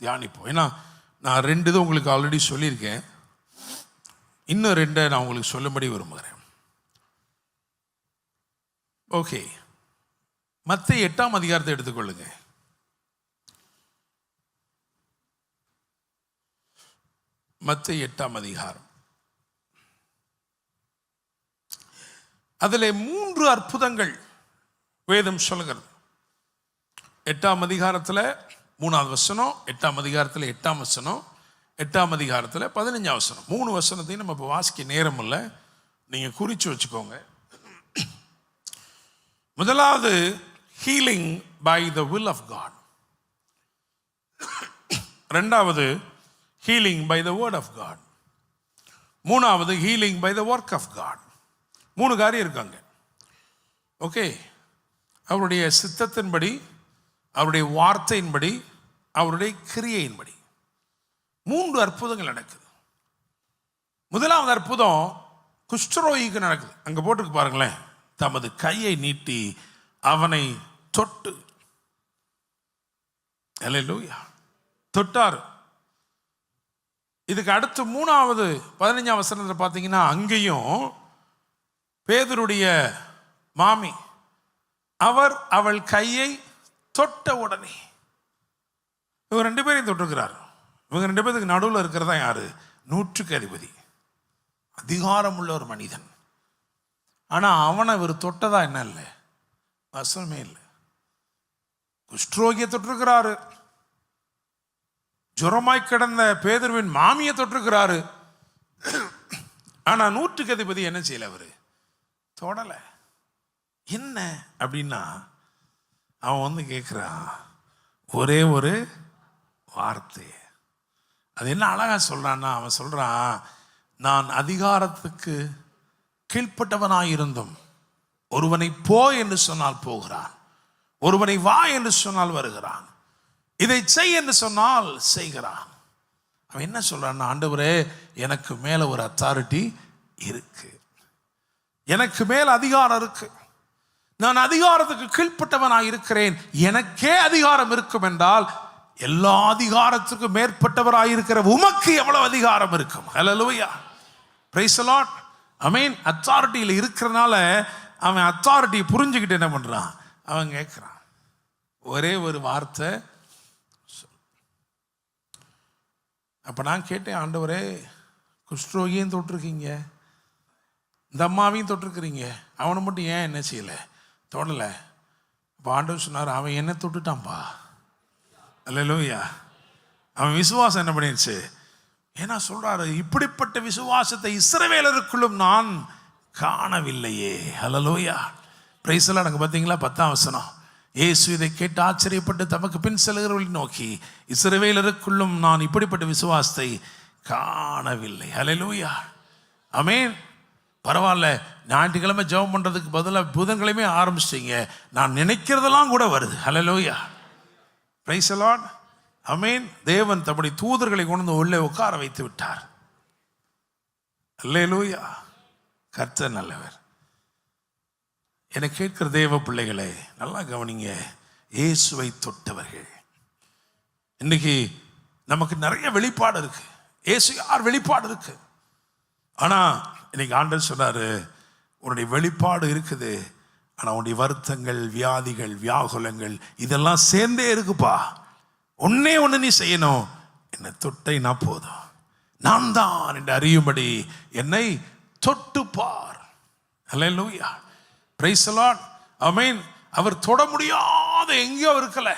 தியானிப்போம். ஏன்னா நான் 2 இது உங்களுக்கு ஆல்ரெடி சொல்லியிருக்கேன், இன்னும் 2 நான் உங்களுக்கு சொல்லும்படி விரும்புகிறேன். ஓகே, மத்தேயு 8ஆம் அதிகாரத்தை எடுத்துக்கொள்ளுங்க. மத்தேயு 8ஆம் அதிகாரம். அதில் 3 அற்புதங்கள் வேதம் சொல்லுகிறது. 8ஆம் அதிகாரத்தில் 3வது வசனம், 8ஆம் அதிகாரத்தில் 8ஆம் வசனம், 8ஆம் அதிகாரத்தில் 15ஆம் வசனம். 3 வசனத்தையும் நம்ம இப்போ வாசிக்க நேரம் இல்லை, நீங்கள் குறித்து வச்சுக்கோங்க. முதலாவது, healing by the will of God. ரெண்டாவது, healing by the word of God. மூணாவது, healing by the work of God. 3 காரியம் இருக்காங்க. ஓகே, அவருடைய சித்தத்தின்படி, அவருடைய வார்த்தையின்படி, அவருடைய கிரியையின்படி 3 அற்புதங்கள் நடக்குது. முதலாவது அற்புதம் குஷ்டரோகிக்கு நடக்குது. அங்க போட்டுருக்கு பாருங்களேன், தமது கையை நீட்டி அவனை தொட்டு, அல்லேலூயா, தொட்டார். இதுக்கு அடுத்து 3வது 15ஆம் வசனத்தில் பார்த்தீங்கன்னா, அங்கேயும் பேதுருடைய மாமி அவள் கையை தொட்ட உடனே, இவங்க 2 பேரையும் தொட்டிருக்கிறார். இவங்க 2 பேருக்கு நடுவில் இருக்கிறதா யாரு? 100க்கு அதிபதி, அதிகாரம் உள்ள ஒரு மனிதன். ஆனா அவனை இவர் தொட்டதா என்ன இல்லை, வசனமே இல்லை. குஷ்டரோகியை தொட்டிருக்கிறாரு, ஜுரமாய் கிடந்த பேதுருவின் மாமியை தொட்டிருக்கிறாரு. ஆனா 100க்கு அதிபதி என்ன செய்யல, அவரு தொடல. என்ன அப்படின்னா, அவன் வந்து கேட்கிறான் ஒரே ஒரு வார்த்தை. அது என்ன அழகா சொல்றான்னா, அவன் சொல்றான், நான் அதிகாரத்துக்கு கீழ்ப்பட்டவனாயிருந்தும் ஒருவனை போ என்று சொன்னால் போகிறான், ஒருவனை வா என்று சொன்னால் வருகிறான், இதை செய் என்று சொன்னால் செய்கிறான். அவன் என்ன சொல்றான், ஆண்டவரே எனக்கு மேல ஒரு அத்தாரிட்டி இருக்கு, எனக்கு மேல அதிகாரம் இருக்கு, நான் அதிகாரத்துக்கு கீழ்ப்பட்டவனாக இருக்கிறேன், எனக்கே அதிகாரம் இருக்கும் என்றால் எல்லா அதிகாரத்துக்கும் மேற்பட்டவராயிருக்கிற உமக்கு எவ்வளவு அதிகாரம் இருக்கும். ஹல்லேலூயா, பிரைஸ் தி லார்ட், ஆமென். அத்தாரிட்டியில் இருக்கிறனால அவன் அத்தாரிட்டி புரிஞ்சுக்கிட்டு என்ன பண்றான், அவன் கேட்கிறான் ஒரே ஒரு வார்த்தை. அப்ப நான் கேட்டேன், ஆண்டவரே குஷ்டரோகியும் தொட்டிருக்கீங்க, இந்த அம்மாவையும் தொட்டிருக்கிறீங்க, அவனை மட்டும் ஏன் என்ன செய்யல, தொடல? அப்போ ஆண்டவர் சொன்னார், அவன் என்ன தொட்டுட்டான்பா. அல்லேலூயா. அவன் விசுவாசம் என்ன பண்ணிருச்சு, ஏன்னா சொல்றாரு, இப்படிப்பட்ட விசுவாசத்தை இஸ்ரவேலருக்குள்ளும் நான் காணவில்லையே. அல்லேலூயா, பிரைஸ் தி லார்ட். அங்க பார்த்தீங்களா 10ஆம் வசனம், இயேசு இதை கேட்டு ஆச்சரியப்பட்டு தமக்கு பின் செல்கிறவர்களை நோக்கி, இஸ்ரவேலருக்குள்ளும் நான் இப்படிப்பட்ட விசுவாசத்தை காணவில்லை. அல்லேலூயா, ஆமென். பரவாயில்ல, ஞாயிற்றுக்கிழமை ஜெபம் பண்றதுக்கு பதிலாக புதன்கிழமை ஆரம்பிச்சிட்டீங்க, நான் நினைக்கிறதெல்லாம் கூட வருது. அல்லேலூயா, பிரைஸ் தி லார்ட், ஆமென். தேவன் தம்முடைய தூதர்களை கொண்டு உள்ளே உட்கார வைத்து விட்டார். அல்லேலூயா, கர்த்தர் நல்லவர். என்னை கேட்கிற தேவ பிள்ளைகளே, நல்லா கவனிங்க. இயேசுவை தொட்டவர்கள், இன்னைக்கு நமக்கு நிறைய வெளிப்பாடு இருக்கு. இயேசு யார் வெளிப்பாடு இருக்கு. ஆனா இன்னைக்கு ஆண்டவர் சொன்னாரு, உன்னுடைய வெளிப்பாடு இருக்குது, ஆனா உன்னுடைய வருத்தங்கள், வியாதிகள், வியாகுலங்கள் இதெல்லாம் சேர்ந்தே இருக்குப்பா. ஒன்னே ஒண்ணு நீ செய்யணும், என்னை தொட்டைனா போதும், நான் தான் என்று அறியும்படி என்னை தொட்டு பார். அல்லேலூயா, பிரைஸ் தி லார்ட், ஆமென். அவர் தொட முடியாத எங்கேயோ இருக்கல,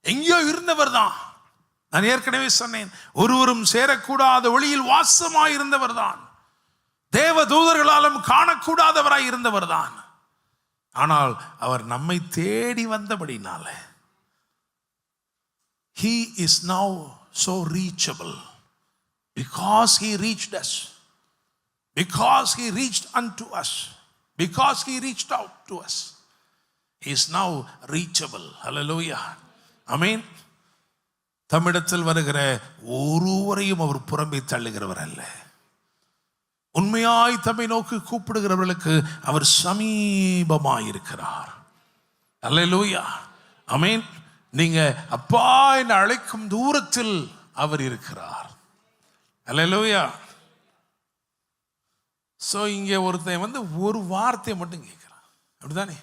எங்கேயோ இருந்தவர் தான். நான் ஏற்கனவே சொன்னேன், ஒருவரும் சேரக்கூடாத ஒளியில் வாசமாய் இருந்தவர் தான், தேவ தூதர்களாலும் காணக்கூடாதவராய் இருந்தவர் தான். ஆனால் அவர் நம்மை தேடி வந்தபடினால he is now so reachable, because he reached us, because he reached unto us, because he reached out to us, he is now reachable. Hallelujah, amen. தம்மிடத்தில் வருகிற ஒருவரையும் அவர் புறம்பே தள்ளுகிறவர் அல்ல. உண்மையாய் தம்மை நோக்கி கூப்பிடுகிறவர்களுக்கு அவர் சமீபமாயிருக்கிறார். அல்லேலூயா, ஆமென். நீங்க அப்பா என்று அழைக்கும் தூரத்தில் அவர் இருக்கிறார். அல்லேலூயா. சோ இங்க ஒருத்தன் வந்து ஒரு வார்த்தையை மட்டும் கேட்கிறான், அப்படிதானே?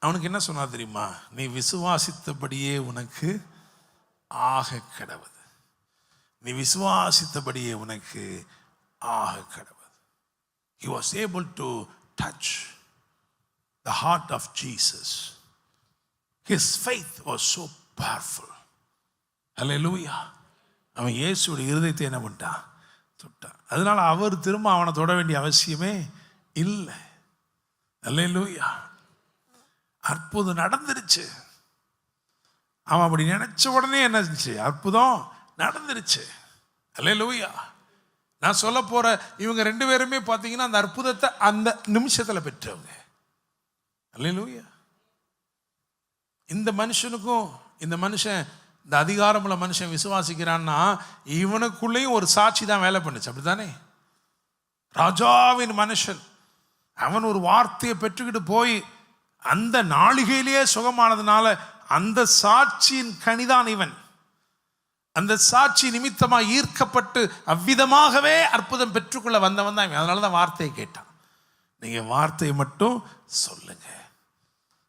அவனுக்கு என்ன சொன்னா தெரியுமா, நீ விசுவாசித்தபடியே உனக்கு ஆக கடவுது, நீ விசுவாசித்தபடியே உனக்கு ஆக கடவுது. He was able to touch the heart of Jesus. His faith was so powerful. Hallelujah. அவன் இயேசுடைய இருதயத்தை என்ன பண்ணிட்டான், தொட்டான். அதனால அவர் திரும்ப அவனை தொட வேண்டிய அவசியமே இல்லை. Hallelujah. அற்புதம் நடந்துருச்சு. அவன் அப்படி நினைச்ச உடனே என்ன இருந்துச்சு, அற்புதம் நடந்துருச்சு. அல்லேலூயா. நான் சொல்ல போற இவங்க 2 பேருமே பார்த்தீங்கன்னா அந்த அற்புதத்தை அந்த நிமிஷத்துல பெற்றவங்க. அல்லேலூயா. இந்த மனுஷனுக்கும் இந்த மனுஷன் இந்த அதிகாரமுள்ள மனுஷன் விசுவாசிக்கிறான்னா இவனுக்குள்ளேயும் ஒரு சாட்சி தான் வேலை பண்ணுச்சு, அப்படித்தானே? ராஜாவின் மனுஷன் அவன் ஒரு வார்த்தையை பெற்றுக்கிட்டு போய் அந்த நாளிகையிலேயே சுகமானதுனால அந்த சாட்சியின் கனிதான் இவன். அந்த சாட்சி நிமித்தமாக ஈர்க்கப்பட்டு அவ்விதமாகவே அற்புதம் பெற்றுக்கொள்ள வந்தவன் தான் இவன். அதனால தான் வார்த்தையை கேட்டான். நீங்க வார்த்தையை மட்டும் சொல்லுங்க.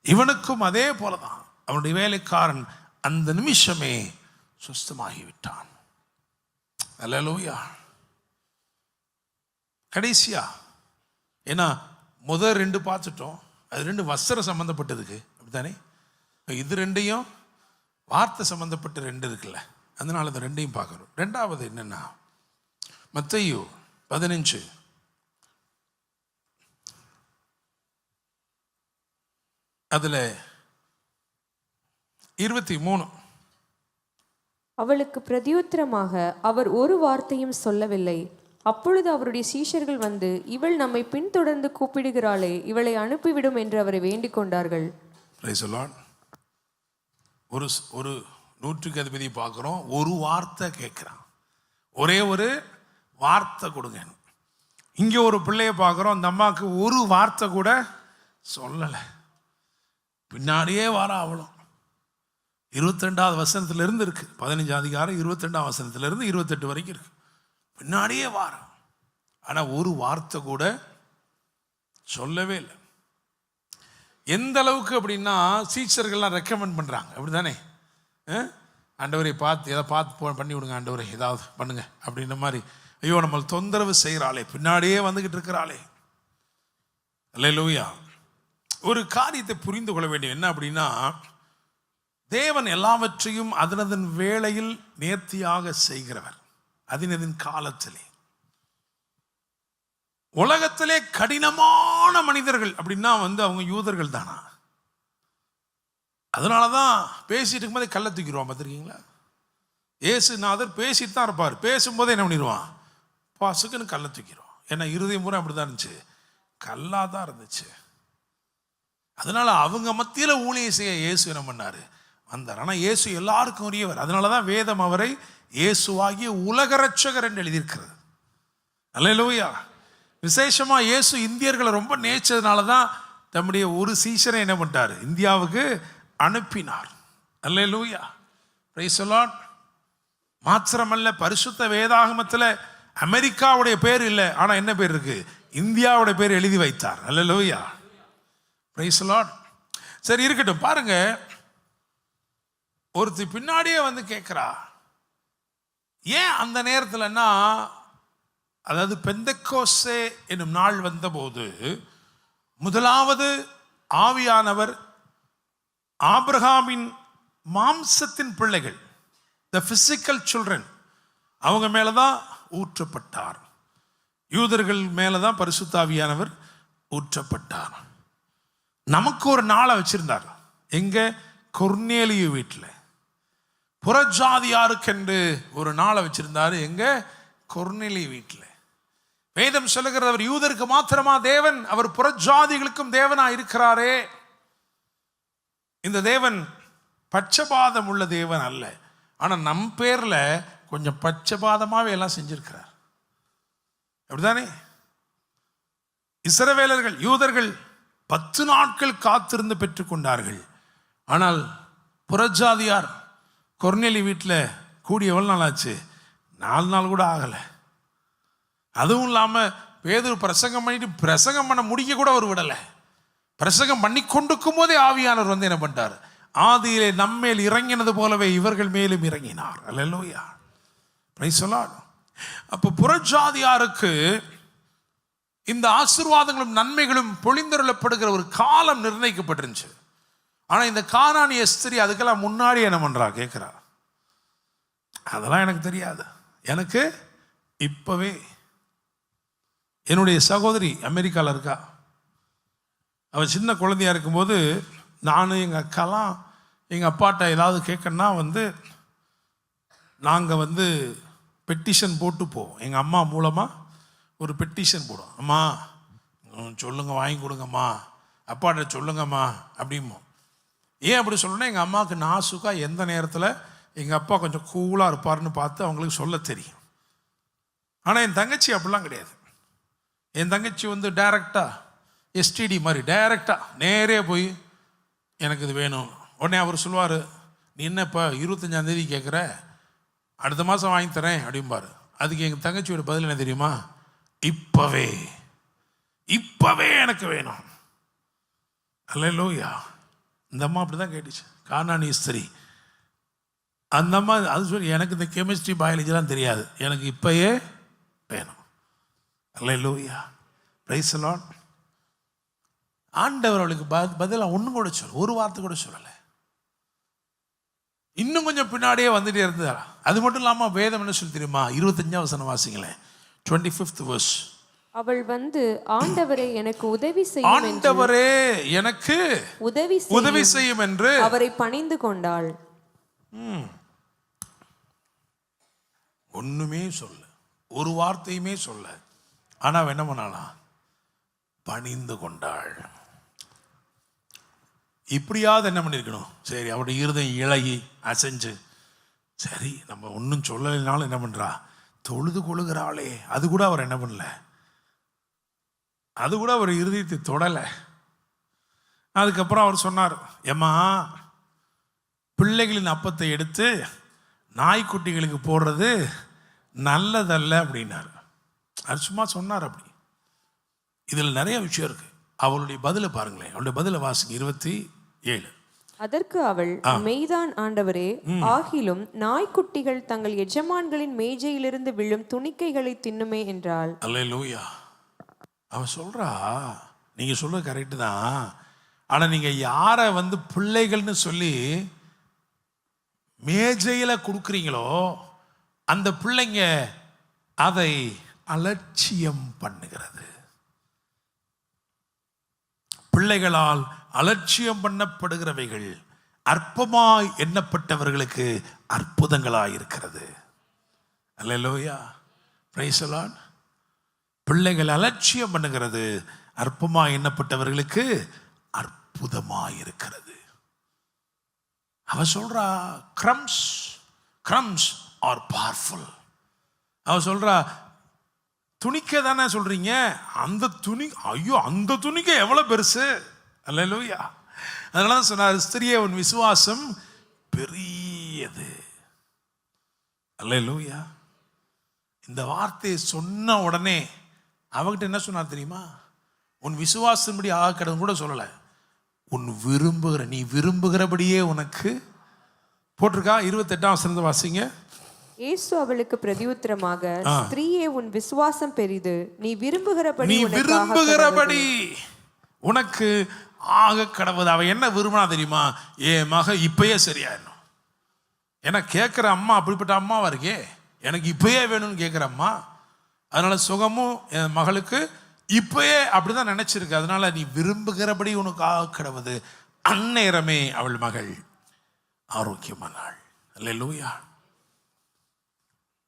இவனுக்கும் அதே போலதான் அவனுடைய வேலைக்காரன் அந்த நிமிஷமே சுஸ்தமாகிவிட்டான். அல்லேலூயா. கடைசியா ஏன்னா முதல் 2 பார்த்துட்டோம், அது 2 வஸ்திரம் சம்பந்தப்பட்டதுக்கு, அப்படித்தானே? இது 2யும் வார்த்தை சம்பந்தப்பட்ட 2 இருக்குல்ல, அதனால அந்த 2யும் பார்க்கணும். 2வது என்னன்னா மத்தேயு 15 அதுல 23. அவளுக்கு பிரதியுத்தரமாக அவர் ஒரு வார்த்தையும் சொல்லவில்லை. அப்பொழுது அவருடைய சீஷர்கள் வந்து, இவள் நம்மை பின்தொடர்ந்து கூப்பிடுகிறாளே, இவளை அனுப்பிவிடும் என்று அவரை வேண்டிக் கொண்டார்கள். ஒரு 100க்கு அதிபதி பார்க்குறோம், ஒரு வார்த்தை கேட்குறான், ஒரே ஒரு வார்த்தை கொடுங்க. இங்கே ஒரு பிள்ளைய பார்க்குறோம், அந்த அம்மாவுக்கு ஒரு வார்த்தை கூட சொல்லலை, பின்னாடியே வர அவளும். 22வது வசனத்திலிருந்து இருக்கு, 15 அதிகாரம் 22ஆம் வசனத்திலிருந்து 28 வரைக்கும் இருக்கு. பின்னாடியே வாரம், ஆனால் ஒரு வார்த்தை கூட சொல்லவே இல்லை. எந்த அளவுக்கு அப்படின்னா சீச்சர்கள்லாம் ரெக்கமெண்ட் பண்ணுறாங்க, அப்படி தானே? ஆண்டவரை பார்த்து எதை பார்த்து பண்ணி விடுங்க, ஆண்டவரை ஏதாவது பண்ணுங்க அப்படின்ற மாதிரி. ஐயோ நம்ம தொந்தரவு செய்கிறாளே, பின்னாடியே வந்துக்கிட்டு இருக்கிறாளே. அல்லேலூயா. ஒரு காரியத்தை புரிந்து கொள்ள வேண்டிய என்ன அப்படின்னா, தேவன் எல்லாவற்றையும் அதனதன் வேளையில் நேர்த்தியாக செய்கிறவர், அதனதின் காலத்திலே. உலகத்திலே கடினமான மனிதர்கள் அப்படின்னா அவங்க யூதர்கள் தானா? அதனாலதான் பேசிட்டு இருக்கும்போதே கல்லை தூக்கிடுவான், பார்த்துருக்கீங்களா? ஏசுநாதர் பேசிட்டு தான் இருப்பார், பேசும்போதே என்ன பண்ணிடுவான், பசுக்குன்னு கல்லை தூக்கிடுவான். ஏன்னா இருதயம் பூரா அப்படிதான் இருந்துச்சு, கல்லா தான் இருந்துச்சு. அதனால அவங்க மத்தியில ஊழியம் செய்ய இயேசு என்ன பண்ணாரு, வந்தார். ஆனால் இயேசு எல்லாருக்கும் உரியவர். அதனாலதான் வேதம் அவரை இயேசுவாகிய உலக ரட்சகர் என்று எழுதியிருக்கிறது. அல்லேலூயா. விசேஷமா இயேசு இந்தியர்களை ரொம்ப நேச்சதுனால தான் தம்முடைய ஒரு சீஷரை என்ன பண்ணிட்டார், இந்தியாவுக்கு அனுப்பினார். அல்லேலூயா. Praise the lord. மாத்திரமல்ல, பரிசுத்த வேதாகமத்தில் அமெரிக்காவுடைய பேர் இல்லை, ஆனால் என்ன பேர் இருக்கு, இந்தியாவுடைய பேர் எழுதி வைத்தார். அல்லேலூயா. Praise the lord. சரி இருக்கட்டும், பாருங்க, ஒருத்தி பின்னாடியே வந்து கேட்கிறா. ஏன் அந்த நேரத்தில்னா, அதாவது பெந்தெக்கோஸ்தே என்னும் நாள் வந்தபோது முதலாவது ஆவியானவர் ஆபிரகாமின் மாம்சத்தின் பிள்ளைகள், த பிசிக்கல் சில்ட்ரன், அவங்க மேலதான் ஊற்றப்பட்டார். யூதர்கள் மேலதான் பரிசுத்த ஆவியானவர் ஊற்றப்பட்டார். நமக்கு ஒரு நாளை வச்சிருந்தார். எங்க? கொர்நேலியு வீட்டில். புறஜாதியாருக்கென்று ஒரு நாளை வச்சிருந்தாரு. எங்க? கொர்நேலியு வீட்டில். வேதம் சொல்லுகிறது, அவர் யூதருக்கு மாத்திரமா தேவன், அவர் புறஜாதிகளுக்கும் தேவனா இருக்கிறாரே. இந்த தேவன் பட்சபாதம் உள்ள தேவன் அல்ல, ஆனா நம் பேர்ல கொஞ்சம் பட்சபாதமாவே எல்லாம் செஞ்சிருக்கிறார், அப்படித்தானே? இஸ்ரவேலர்கள், யூதர்கள் 10 நாட்கள் காத்திருந்து பெற்றுக்கொண்டார்கள். ஆனால் புறஜாதியார் கொர்நேலி வீட்டில் கூடி எவ்வளவு நாள் ஆச்சு? 4 நாள் கூட ஆகலை. அதுவும் இல்லாமல் பேதுரு பிரசங்கம் பண்ணிட்டு பிரசங்கம் பண்ண முடிக்க கூட அவர் விடலை. பிரசங்கம் பண்ணி கொண்டிருக்கும் போதே ஆவியானவர் வந்து என்ன பண்ணிட்டார், ஆதியிலே நம்மேல் இறங்கினது போலவே இவர்கள் மேலும் இறங்கினார். அல்லேலூயா. Praise the lord. அப்போ புறஜாதியாருக்கு இந்த ஆசீர்வாதங்களும் நன்மைகளும் பொழிந்தருளப்படுகிற ஒரு காலம் நிர்ணயிக்கப்பட்டிருந்துச்சு. ஆனா இந்த கானானிய ஸ்திரீ அதுக்கெல்லாம் முன்னாடி என்ன பண்றா கேட்கிறா, அதெல்லாம் எனக்கு தெரியாது, எனக்கு இப்பவே என்னுடைய சகோதரி அமெரிக்காவில் இருக்கா. அவள் சின்ன குழந்தையா இருக்கும்போது நான் எங்கள் அக்காலாம் எங்கள் அப்பாட்ட ஏதாவது கேட்கணுன்னா நாங்கள் பெட்டிஷன் போட்டு போவோம். எங்கள் அம்மா மூலமாக ஒரு பெட்டிஷன் போடுவோம். அம்மா சொல்லுங்க, வாங்கி கொடுங்கம்மா அப்பாட்ட சொல்லுங்கம்மா அப்படிமோ. ஏன் அப்படி சொல்லணும்னா எங்கள் அம்மாவுக்கு நாசுக்கா எந்த நேரத்தில் எங்கள் அப்பா கொஞ்சம் கூலாக இருப்பார்னு பார்த்து அவங்களுக்கு சொல்ல தெரியும். ஆனால் என் தங்கச்சி அப்படிலாம் கிடையாது. என் தங்கச்சி வந்து டைரெக்டாக எஸ்டிடி மாதிரி டைரெக்டாக நேரே போய் எனக்கு இது வேணும். உடனே அவர் சொல்லுவார், நீ என்ன இப்போ 25ஆம் தேதி கேட்குற, அடுத்த மாதம் வாங்கி தரேன் அப்படிம்பார். அதுக்கு எங்கள் தங்கச்சியோட பதில் என்ன தெரியுமா? இப்போவே எனக்கு வேணும். அல்லேலூயா. இந்த அம்மா அப்படி தான் கேட்டுச்சு, கானானி ஸ்திரீ. அந்த அம்மா அது சொல்லி, எனக்கு இந்த கெமிஸ்ட்ரி பயாலஜிலாம் தெரியாது, எனக்கு இப்போயே வேணும். அல்லேலூயா. Praise the lord. ஆண்டவர் அவளுக்கு பதிலாக ஒன்றும் கூட சொல்ல, ஒரு வார்த்தை கூட சொல்லலை. இன்னும் கொஞ்சம் பின்னாடியே வந்துட்டே இருந்தாரா. அது மட்டும் இல்லாமல் வேதம் என்ன சொல்லி தெரியுமா? 25ஆம் வசனம் வாசிங்களேன். 25th verse. அவள் வந்து ஆண்டவரே எனக்கு உதவி செய்யும், ஆண்டவரே எனக்கு உதவி செய்யும் என்று அவரை பணிந்து கொண்டாள். ஒண்ணுமே சொல்ல, ஒரு வார்த்தையுமே சொல்ல, ஆனா அவ என்ன பண்ணாலாம்? பணிந்து கொண்டாள். இப்படியாவது என்ன பண்ணியிருக்கணும்? சரி, அவருடைய இருதயம் இழகி அசைஞ்சு, சரி நம்ம ஒன்றும் சொல்லலைனாலும் என்ன பண்றா? தொழுது கொள்ளுகிறாளே. அது கூட அவர் என்ன பண்ணல, அது கூட அவர் இருதயத்தை தொடலை. அதுக்கப்புறம் அவர் சொன்னார், ஏம்மா பிள்ளைகளின் அப்பத்தை எடுத்து நாய்க்குட்டிகளுக்கு போடுறது நல்லதல்ல அப்படின்னார். அது சும்மா சொன்னார் அப்படி. இதில் நிறைய விஷயம் இருக்கு. அவளுடைய பதிலை பாருங்களேன். அவளுடைய பதிலை வாசிங்க. 27. அதற்கு அவள், மெய்தான் ஆண்டவரே, ஆகிலும் நாய்க்குட்டிகள் தங்கள் எஜமான்களின் மேஜையிலிருந்து விழும் துணிக்கைகளை தின்னுமே என்றாள். அல்லேலூயா. அவன் சொல்றா, நீங்க சொல்றது கரெக்டு தான், ஆனா நீங்க யாரை வந்து பிள்ளைகள்னு சொல்லி மேஜையில கொடுக்குறீங்களோ அந்த பிள்ளைங்க அதை அலட்சியம் பண்ணுகிறது. பிள்ளைகளால் அலட்சியம் பண்ணப்படுகிறவைகள் அற்பமாய் எண்ணப்பட்டவர்களுக்கு அற்புதங்களாய் இருக்கிறது. அல்லேலூயா. Praise the lord. பிள்ளைகள் அலட்சியம் பண்ணுகிறது அற்பமாய் எண்ணப்பட்டவர்களுக்கு அற்புதமாய் இருக்கிறது. அவ சொல்றா, crumbs are powerful. அவ சொல்றா, துணிக்க தானே சொல்றீங்க, அந்த துணி, ஐயோ அந்த துணிக்க எவ்வளவு பெருசு. அல்லேலூயா. அதனால தான் சொன்னார், ஸ்திரியே உன் விசுவாசம் பெரியது. அல்லேலூயா. இந்த வார்த்தையை சொன்ன உடனே அவகிட்ட என்ன சொன்னார் தெரியுமா? உன் விசுவாசம்படி ஆக கடவுள் கூட சொல்லலை, நீ விரும்புகிறபடியே உனக்கு போட்டிருக்கா. 28ஆம் வசனத்தை வாசிங்க. இயேசு அவளுக்கு பிரதியுத்தரமாக, ஸ்திரீயே உன் விசுவாசம் பெரிது, நீ விரும்புகிறபடி உனக்கு ஆக கடவுள். அவ என்ன விரும்பினா தெரியுமா? என் மக இப்பயே சரியாயிடணும். ஏன்னா கேட்குற அம்மா அப்படிப்பட்ட அம்மாவா இருக்கே, எனக்கு இப்பயே வேணும்னு கேட்குற அம்மா. அதனால சுகமும் என் மகளுக்கு இப்பயே அப்படிதான் நினைச்சிருக்கு. அதனால நீ விரும்புகிறபடி உனக்கு ஆக கடவுது. அந்நேரமே அவள் மகள் ஆரோக்கியமானாள். அல்லேலூயா.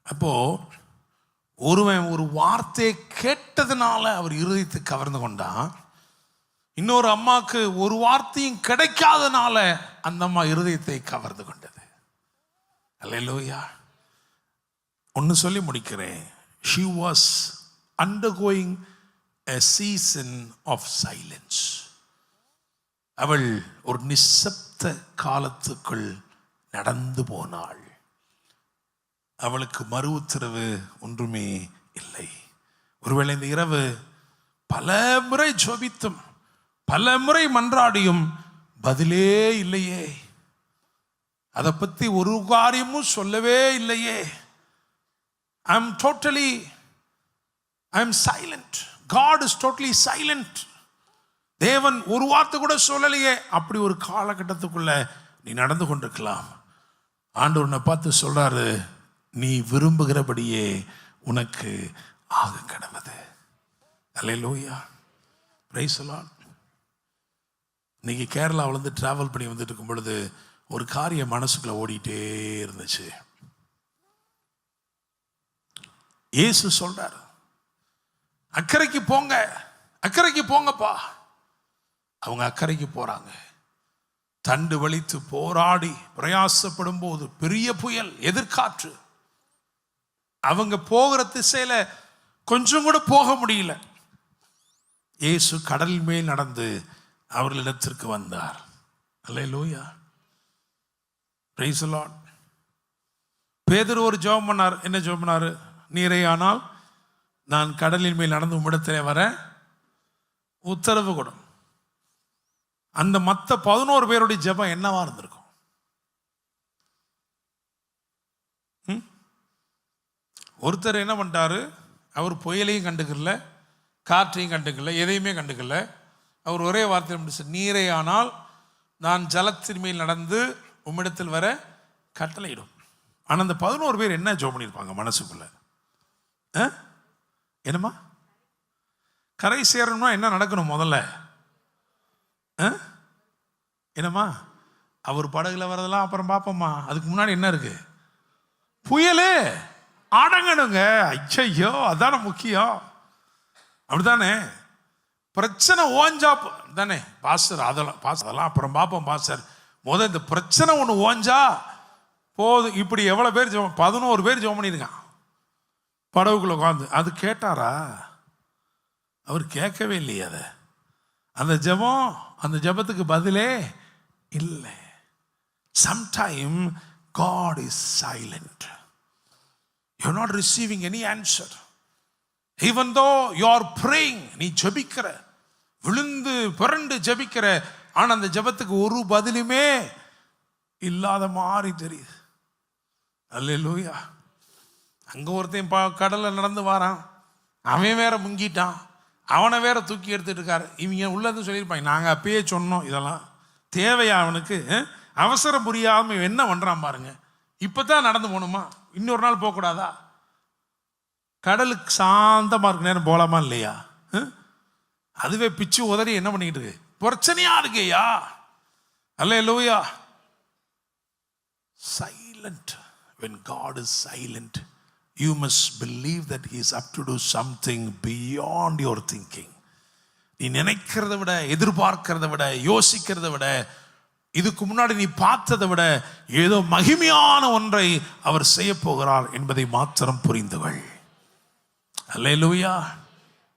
அப்போ ஒருவன் ஒரு வார்த்தையை கேட்டதுனால அவர் இருதயத்தை கவர்ந்து கொண்டான். இன்னொரு அம்மாவுக்கு ஒரு வார்த்தையும் கிடைக்காதனால அந்த அம்மா இருதயத்தை கவர்ந்து கொண்டது. அல்லேலூயா. ஒன்று சொல்லி முடிக்கிறேன். She was undergoing a season of silence. அவள் ஒரு நிசப்த காலத்துக்குள் நடந்து போனாள். அவளுக்கு மறு உத்தரவு ஒன்றுமே இல்லை. ஒருவேளை இந்த இரவு பல முறை ஜெபித்தும் பல முறை மன்றாடியும் பதிலே இல்லையே, அதை பத்தி ஒரு காரியமும் சொல்லவே இல்லையே, I'm silent. God is totally silent. தேவன் ஒரு வார்த்தை கூட சொல்லலையே. அப்படி ஒரு காலகட்டத்துக்குள்ள நீ நடந்து கொண்டிருக்கலாம். ஆண்டவர் உன்னை பார்த்து சொல்றாரு, நீ விரும்புகிறபடியே உனக்கு ஆக கடவுது. அல்லேலூயா. Praise the lord. இன்னைக்கு கேரளாவிலேருந்து டிராவல் பண்ணி வந்துட்டு இருக்கும் பொழுது ஒரு காரியம் மனசுக்குள்ள ஓடிட்டே இருந்துச்சு. இயேசு சொல்றார், அக்கறைக்கு போங்க, அக்கறைக்கு போங்கப்பா. அவங்க அக்கறைக்கு போறாங்க. தண்டு வலித்து போராடி பிரயாசப்படும் போது பெரிய புயல், எதிர்காற்று. அவங்க போகிற திசையில கொஞ்சம் கூட போக முடியல. இயேசு கடல் மேல் நடந்து அவர்களிடத்திற்கு வந்தார். அல்லேலூயா, பிரைஸ் தி லார்ட். பேதுரு ஒரு ஜெபம் பண்ணார். என்ன ஜெபம் பண்ணாரு? நீரே ஆனால் நான் கடலின் மேல் நடந்து உம்மிடத்திலே வர உத்தரவு கொடும். அந்த மற்ற 11 பேருடைய ஜெபம் என்னவா இருந்திருக்கும்? ஒருத்தர் என்ன பண்ணிட்டாரு? அவர் புயலையும் கண்டுக்கல, காற்றையும் கண்டுக்கல, எதையுமே கண்டுக்கல. அவர் ஒரே வார்த்தை முடிச்சு, நீரே ஆனால் நான் ஜலத்தின் மேல் நடந்து உம்மிடத்தில் வர கட்டளையிடும். ஆனால் அந்த 11 பேர் என்ன ஜெபம் பண்ணியிருப்பாங்க மனசுக்குள்ள? என்னம்மா? கரை சேரணும்னா என்ன நடக்கணும் முதல்ல? என்னம்மா? அவர் படகுல வரதெல்லாம் அப்புறம் பார்ப்போம்மா. அதுக்கு முன்னாடி என்ன இருக்கு? புயலே அடங்கணுங்க. ஐயோ, அதான முக்கியம். அப்படித்தானே? பிரச்சனை ஓஞ்சா தானே பாஸ்டர், அதெல்லாம் அப்புறம் பார்ப்போம் பாஸ்டர். முதல் இந்த பிரச்சனை ஒன்று ஓஞ்சா போதும். இப்படி எவ்வளோ பேர் 11 பேர் ஜெபம் பண்ணியிருக்கான் படவுக்குள்ள உட்காந்து. அது கேட்டாரா? அவர் கேட்கவே இல்லையே. அதை அந்த ஜெபம், அந்த ஜெபத்துக்கு பதிலே இல்லை. Sometime God is silent. You're not receiving any answer. Even though you are praying, நீ ஜெபிக்கிற, விழுந்து புரண்டு ஜெபிக்கிற, ஆனால் அந்த ஜெபத்துக்கு ஒரு பதிலுமே இல்லாத மாதிரி தெரியுது. அல்லேலூயா. அங்கே ஒருத்தையும் கடலில் நடந்து வாரான், அவன் வேற முங்கிட்டான், அவனை வேற தூக்கி எடுத்துட்டு இருக்காரு. இவங்க உள்ளது சொல்லியிருப்பாங்க, நாங்கள் அப்பயே சொன்னோம் இதெல்லாம் தேவையா அவனுக்கு? அவசரம் புரியாமல் என்ன பண்ணுறான் பாருங்க. இப்போ தான் நடந்து போகணுமா? இன்னொரு நாள் போகக்கூடாதா? கடலுக்கு சாந்தமாக இருக்க நேரம் போகலாமா இல்லையா? அதுவே பிச்சு உதறி என்ன பண்ணிக்கிட்டு இருக்கு? பிரச்சனையா இருக்கையா? அல்லேலூயா. Silent. When God is silent, you must believe that He is up to do something beyond your thinking. நீ நினைக்கிறத விட, எதிர்பார்க்கிறத விட, யோசிக்கிறத விட, இதுக்கு முன்னாடி நீ பார்த்ததை விட ஏதோ மகிமையான ஒன்றை அவர் செய்ய போகிறார் என்பதை மாத்திரம் புரிந்துகள். அல்லேலூயா.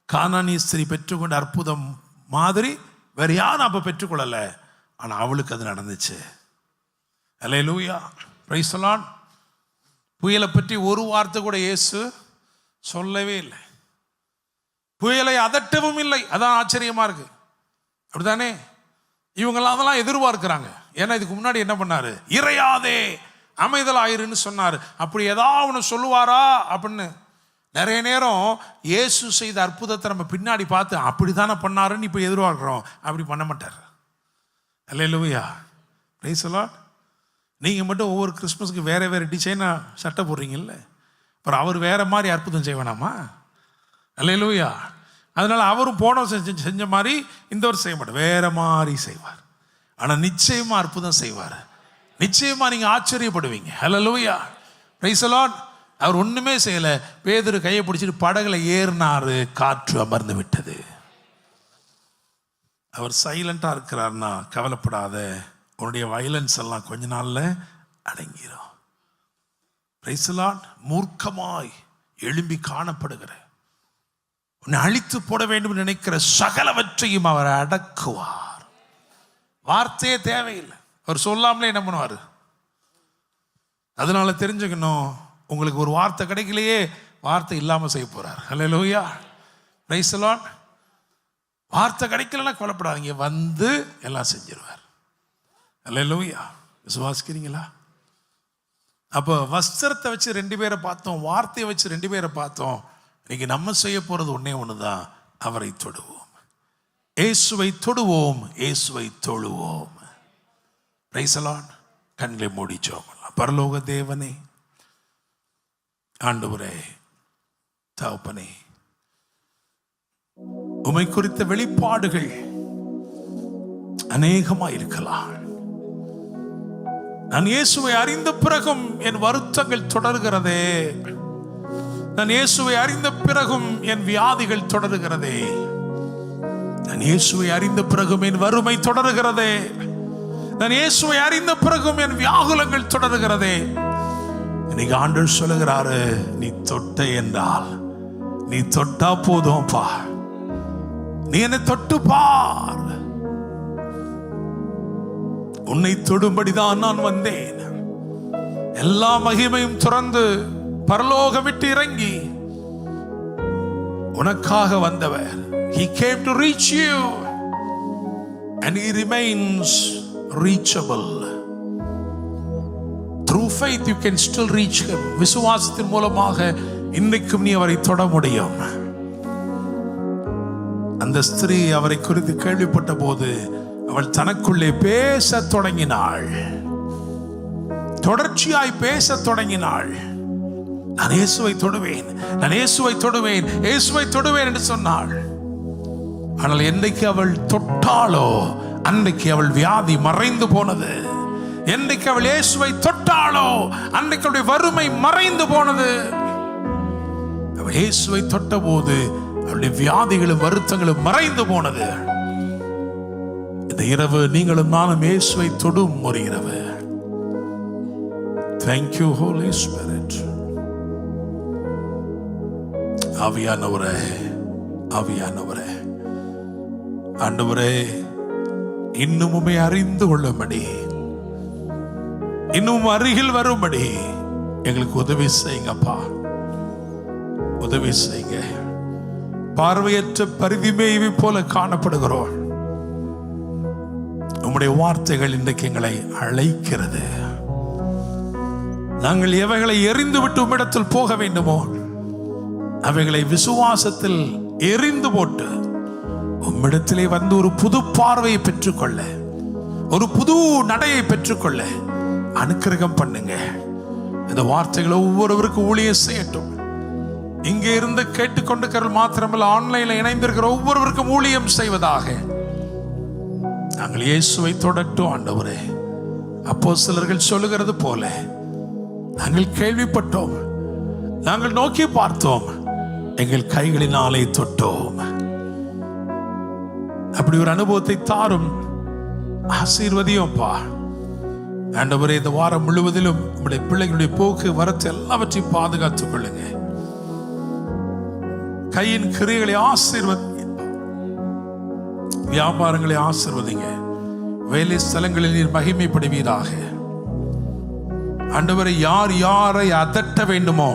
கானானிய ஸ்திரீ பெற்றுக்கொண்ட அற்புதம் மாதிரி வேற யாரும் அப்ப பெற்றுக்கொள்ளல, ஆனா அவளுக்கு அது நடந்துச்சு. அல்லேலூயா, பிரைஸ் தி லார்ட். புயலை பற்றி ஒரு வார்த்தை கூட இயேசு சொல்லவே இல்லை. புயலை அதட்டவும் இல்லை. அதான் ஆச்சரியமா இருக்கு. அப்படித்தானே? இவங்கெல்லாம் அதெல்லாம் எதிர்பார்க்கிறாங்க. ஏன்னா இதுக்கு முன்னாடி என்ன பண்ணாரு? இறையாதே, அமைதலாயிருன்னு சொன்னார். அப்படி ஏதாவது ஒன்று சொல்லுவாரா அப்படின்னு நிறைய நேரம் இயேசு செய்த அற்புதத்தை நம்ம பின்னாடி பார்த்து அப்படித்தானே பண்ணாருன்னு இப்போ எதிர்பார்க்கிறோம். அப்படி பண்ண மாட்டார். அல்லேலூயா, பிரைஸ் தி லார்ட். நீங்கள் மட்டும் ஒவ்வொரு கிறிஸ்மஸுக்கு வேற வேற டிசைனாக சட்டை போடுறீங்கல்ல, அப்புறம் அவர் வேற மாதிரி அற்புதம் செய்ய வேணாமா? அல்லேலூயா. அதனால அவரும் போன செஞ்ச மாதிரி இந்த வருஷம் செய்ய மாட்டார், வேற மாதிரி செய்வார். ஆனால் நிச்சயமா அற்புதம் செய்வார். நிச்சயமா நீங்க ஆச்சரியப்படுவீங்க. அல்லேலூயா, பிரைஸ் தி லார்ட். அவர் ஒண்ணுமே செய்யல. பேதுரு கையை பிடிச்சிட்டு படகுல ஏறினாரு, காற்று அமர்ந்து விட்டது. அவர் சைலண்டா இருக்கிறார்னா கவலைப்படாத, உன்னுடைய வயலன்ஸ் எல்லாம் கொஞ்ச நாள்ல அடங்கிரும். Price the Lord. மூர்க்கமாய் எழும்பி காணப்படுகிற, உன்னை அழித்து போட வேண்டும் நினைக்கிற சகலவற்றையும் அவர் அடக்குவார். வார்த்தையே தேவையில்லை. அவர் சொல்லாமலே என்ன பண்ணுவார்? அதனால தெரிஞ்சுக்கணும், உங்களுக்கு ஒரு வார்த்தை கிடைக்கலையே, வார்த்தை இல்லாம செய்ய போறார். அல்லேலூயா, பிரைஸ் தி லார்ட். வார்த்தை கிடைக்கலன்னா கவலைப்படாதீங்க, வந்து எல்லாம் செஞ்சிருவார். அல்லேலூயா, விசுவாசிக்கிறீங்களா? அப்போ வஸ்திரத்தை வச்சு 2 பேரை பார்த்தோம், வார்த்தையை வச்சு 2 பேரை பார்த்தோம். இன்னைக்கு நம்ம செய்ய போறது ஒன்னே ஒண்ணுதான், அவரை தொடுவோம், இயேசுவை தொடுவோம், இயேசுவை தொழுவோம். Price the Lord. கண்களை மூடி ஜெபம் பண்ணலாம். பரலோக தேவனே, ஆண்டவரே, தகப்பனே, உம்மை குறித்த வெளிப்பாடுகள் அநேகமா இருக்கலாம். நான் இயேசுவை அறிந்த பிறகும் என் வருத்தங்கள் தொடர்கிறதே, நான் இயேசுவை அறிந்த பிறகும் என் வியாதிகள் தொடர்கிறதே. நான் இயேசுவை அறிந்த பிறகும் என் வறுமை தொடருகிறதே, நான் இயேசுவை அறிந்த பிறகும் என் வியாகுலங்கள் தொடருகிறதே. இன்னைக்கு ஆண்டவர் சொல்லுகிறாரு, நீ தொட்ட என்றால், நீ தொட்டா போதும்பா, நீ என்னை தொட்டு பார், உன்னை தொடும்படிதான் நான் வந்தேன். எல்லா மகிமையும் துறந்து பரலோகம் விட்டு இறங்கி உனக்காக வந்தவர். He came to reach you and he remains reachable. Through faith you can still reach him. விசுவாசத்தின் மூலமாக இன்னைக்கும் நீ அவரை தொட முடியும். அந்த ஸ்திரீ அவரை குறித்து கேள்விப்பட்ட போது அவள் தனக்குள்ளே பேச தொடங்கினாள், தொடர்ச்சியாய் பேச தொடங்கினாள். நான் இயேசுவை தொடுவேன், நான் இயேசுவை தொடுவேன், இயேசுவை தொடுவேன் என்று சொன்னாள். ஆனால் என்னைக்கு அவள் தொட்டாளோ அன்றைக்கு அவள் வியாதி மறைந்து போனது. என்னைக்கு அவள் இயேசுவை தொட்டாளோ அன்றைக்கு அவளுடைய வறுமை மறைந்து போனது. அவள் இயேசுவை தொட்ட போது அவளுடைய வியாதிகளும் வருத்தங்களும் மறைந்து போனது. இந்த இரவு நீங்களும் நானும் இயேசுவை தொடும் ஒரு இரவு. Thank you Holy Spirit. ஆவியானவரே, ஆவியானவரே, ஆண்டவரே, இன்னும் உம்மை அறிந்து கொள்ளும்படி, இன்னும் அருகில் வரும்படி எங்களுக்கு உதவி செய்யுங்கப்பா, உதவி செய்யுங்க. பார்வையற்ற பரிதிமேய்வை போல காணப்படுகிறோம். உம்முடைய வார்த்தைகள் இன்றைக்கு எங்களை அழைக்கிறது. நாங்கள் எவைகளை எறிந்து விட்டு உம்மிடத்தில் போக வேண்டுமோ அவைகளை விசுவாசத்தில் எறிந்து போட்டு உம்மிடத்திலே வந்து ஒரு புது பார்வையை பெற்றுக்கொள்ள, ஒரு புது நடையை பெற்றுக்கொள்ள அனுக்கிரகம் பண்ணுங்க. இந்த வார்த்தைகளை ஒவ்வொருவருக்கும் ஊழியம் செய்யட்டும். இங்கே இருந்து கேட்டுக்கொண்டிருக்கிற மாத்திரமல்ல, ஆன்லைன்ல இணைந்திருக்கிற ஒவ்வொருவருக்கும் ஊழியம் செய்வதாக. நாங்கள் இயேசுவை தொடட்டும் ஆண்டவரே. அப்போஸ்தலர்கள் சொல்லுகிறது போல நாங்கள் கேள்விப்பட்டோம், நாங்கள் நோக்கி பார்த்தோம், எங்கள் கைகளினாலே தொட்டோம். அப்படி ஒரு அனுபவத்தை தாரும், ஆசீர்வதியோப்பா ஆண்டவரே. இந்த வாரம் முழுவதிலும் நம்முடைய பிள்ளைகளுடைய போக்கு வரத்து எல்லாவற்றையும் பாதுகாத்துக் கொள்ளுங்க. கையின் கிரியைகளை ஆசீர்வதிங்க, வியாபாரங்களை ஆசீர்வதிங்க, வேலை ஸ்தலங்களில் நீர் மகிமைப்படுவீராக. ஆண்டவரை, யார் யாரை அதட்ட வேண்டுமோ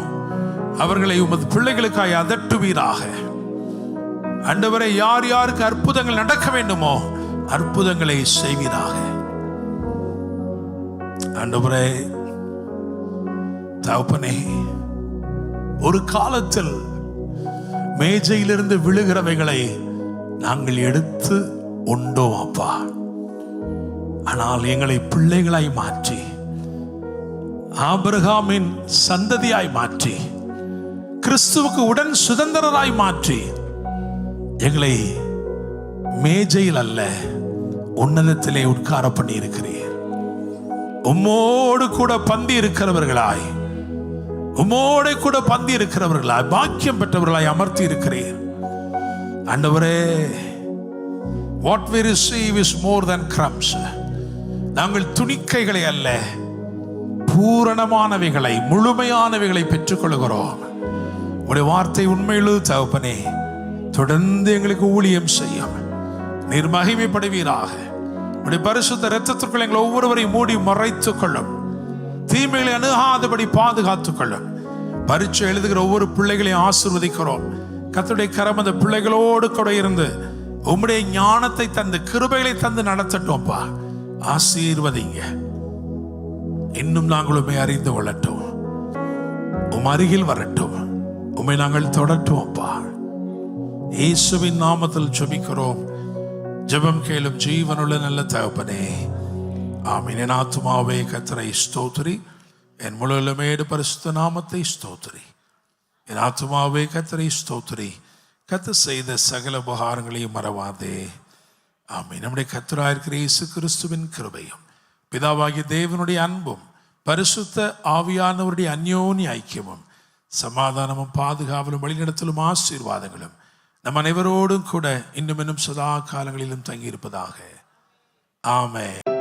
அவர்களை உமது பிள்ளைகளுக்காய் அதட்டுவீராக. ஆண்டவரை, யார் யாருக்கு அற்புதங்கள் நடக்க வேண்டுமோ அற்புதங்களை செய்வீராக. ஆண்டவரே, தகப்பனே, ஒரு காலத்தில் மேஜையிலிருந்து விழுகிறவைகளை நாங்கள் எடுத்து உண்டோம் அப்பா. ஆனால் எங்களை பிள்ளைகளாய் மாற்றி, ஆபிரகாமின் சந்ததியாய் மாற்றி, கிறிஸ்துவுக்கு உடன் சுதந்திரராய் மாற்றி, எங்களை மேஜையில் அல்ல உன்னதத்திலே உட்கார பண்ணி இருக்கிறீர். உம்மோடு கூட பந்தி இருக்கிறவர்களாய், உம்மோடு கூட பந்தி இருக்கிறவர்களாய், பாக்கியம் பெற்றவர்களாய் அமர்த்தி இருக்கிறீர். ஆண்டவரே, what we receive is more than crumbs. நாங்கள் துணிக்கைகளை அல்ல, பூரணமானவைகளை, முழுமையானவைகளை பெற்றுக்கொள்கிறோம். உடைய வார்த்தை உண்மையுள்ளது தகப்பனே. தொடர்ந்து எங்களுக்கு ஊழியம் செய்யும், நீர் மகிமைப்படுவீராக. உடைய பரிசுத்த இரத்தத்திற்குள் எங்களை ஒவ்வொருவரையும் மூடி மறைத்துக் கொள்ளும், தீமைகளை அணுகாதபடி பாதுகாத்துக் கொள்ளும். பரீட்சை எழுதுகிற ஒவ்வொரு பிள்ளைகளையும் ஆசீர்வதிக்கிறோம். கர்த்தருடைய கரம் அந்த பிள்ளைகளோடு கூட இருந்து உம்முடைய ஞானத்தை தந்து கிருபைகளை தந்து நடத்தட்டோம்ப்பா. ஆசீர்வதிங்க. இன்னும் நாங்கள் உம்மை அறிந்து கொள்ளட்டும், உம் அருகில் வரட்டும், உம்மை நாங்கள் தொடட்டுவோம்ப்பா. இயேசுவின் நாமத்தில் ஜெபிக்கிறோம். ஜெபம் கேளும் ஜீவனுள்ள நல்ல தகப்பனே, ஆமென். என் ஆத்துமாவே கர்த்தரை ஸ்தோத்திரி, என் முழுவலுமேடு பரிசுத்த நாமத்தை ஸ்தோத்திரி. என் ஆத்துமாவே கர்த்தரை ஸ்தோத்திரி, கர்த்தர் செய்த சகல உபகாரங்களையும் மறவாதே. ஆமென். நம்முடைய கர்த்தராயிருக்கிற இயேசு கிறிஸ்துவின் கிருபையும் பிதாவாகிய தேவனுடைய அன்பும் பரிசுத்த ஆவியானவருடைய அந்யோன்ய ஐக்கியமும் சமாதானமும் பாதுகாவலும் வழிநடத்தலும் ஆசீர்வாதங்களும் நம் அனைவரோடும் கூட இன்னும் சதா காலங்களிலும் தங்கியிருப்பதாக. ஆமென்.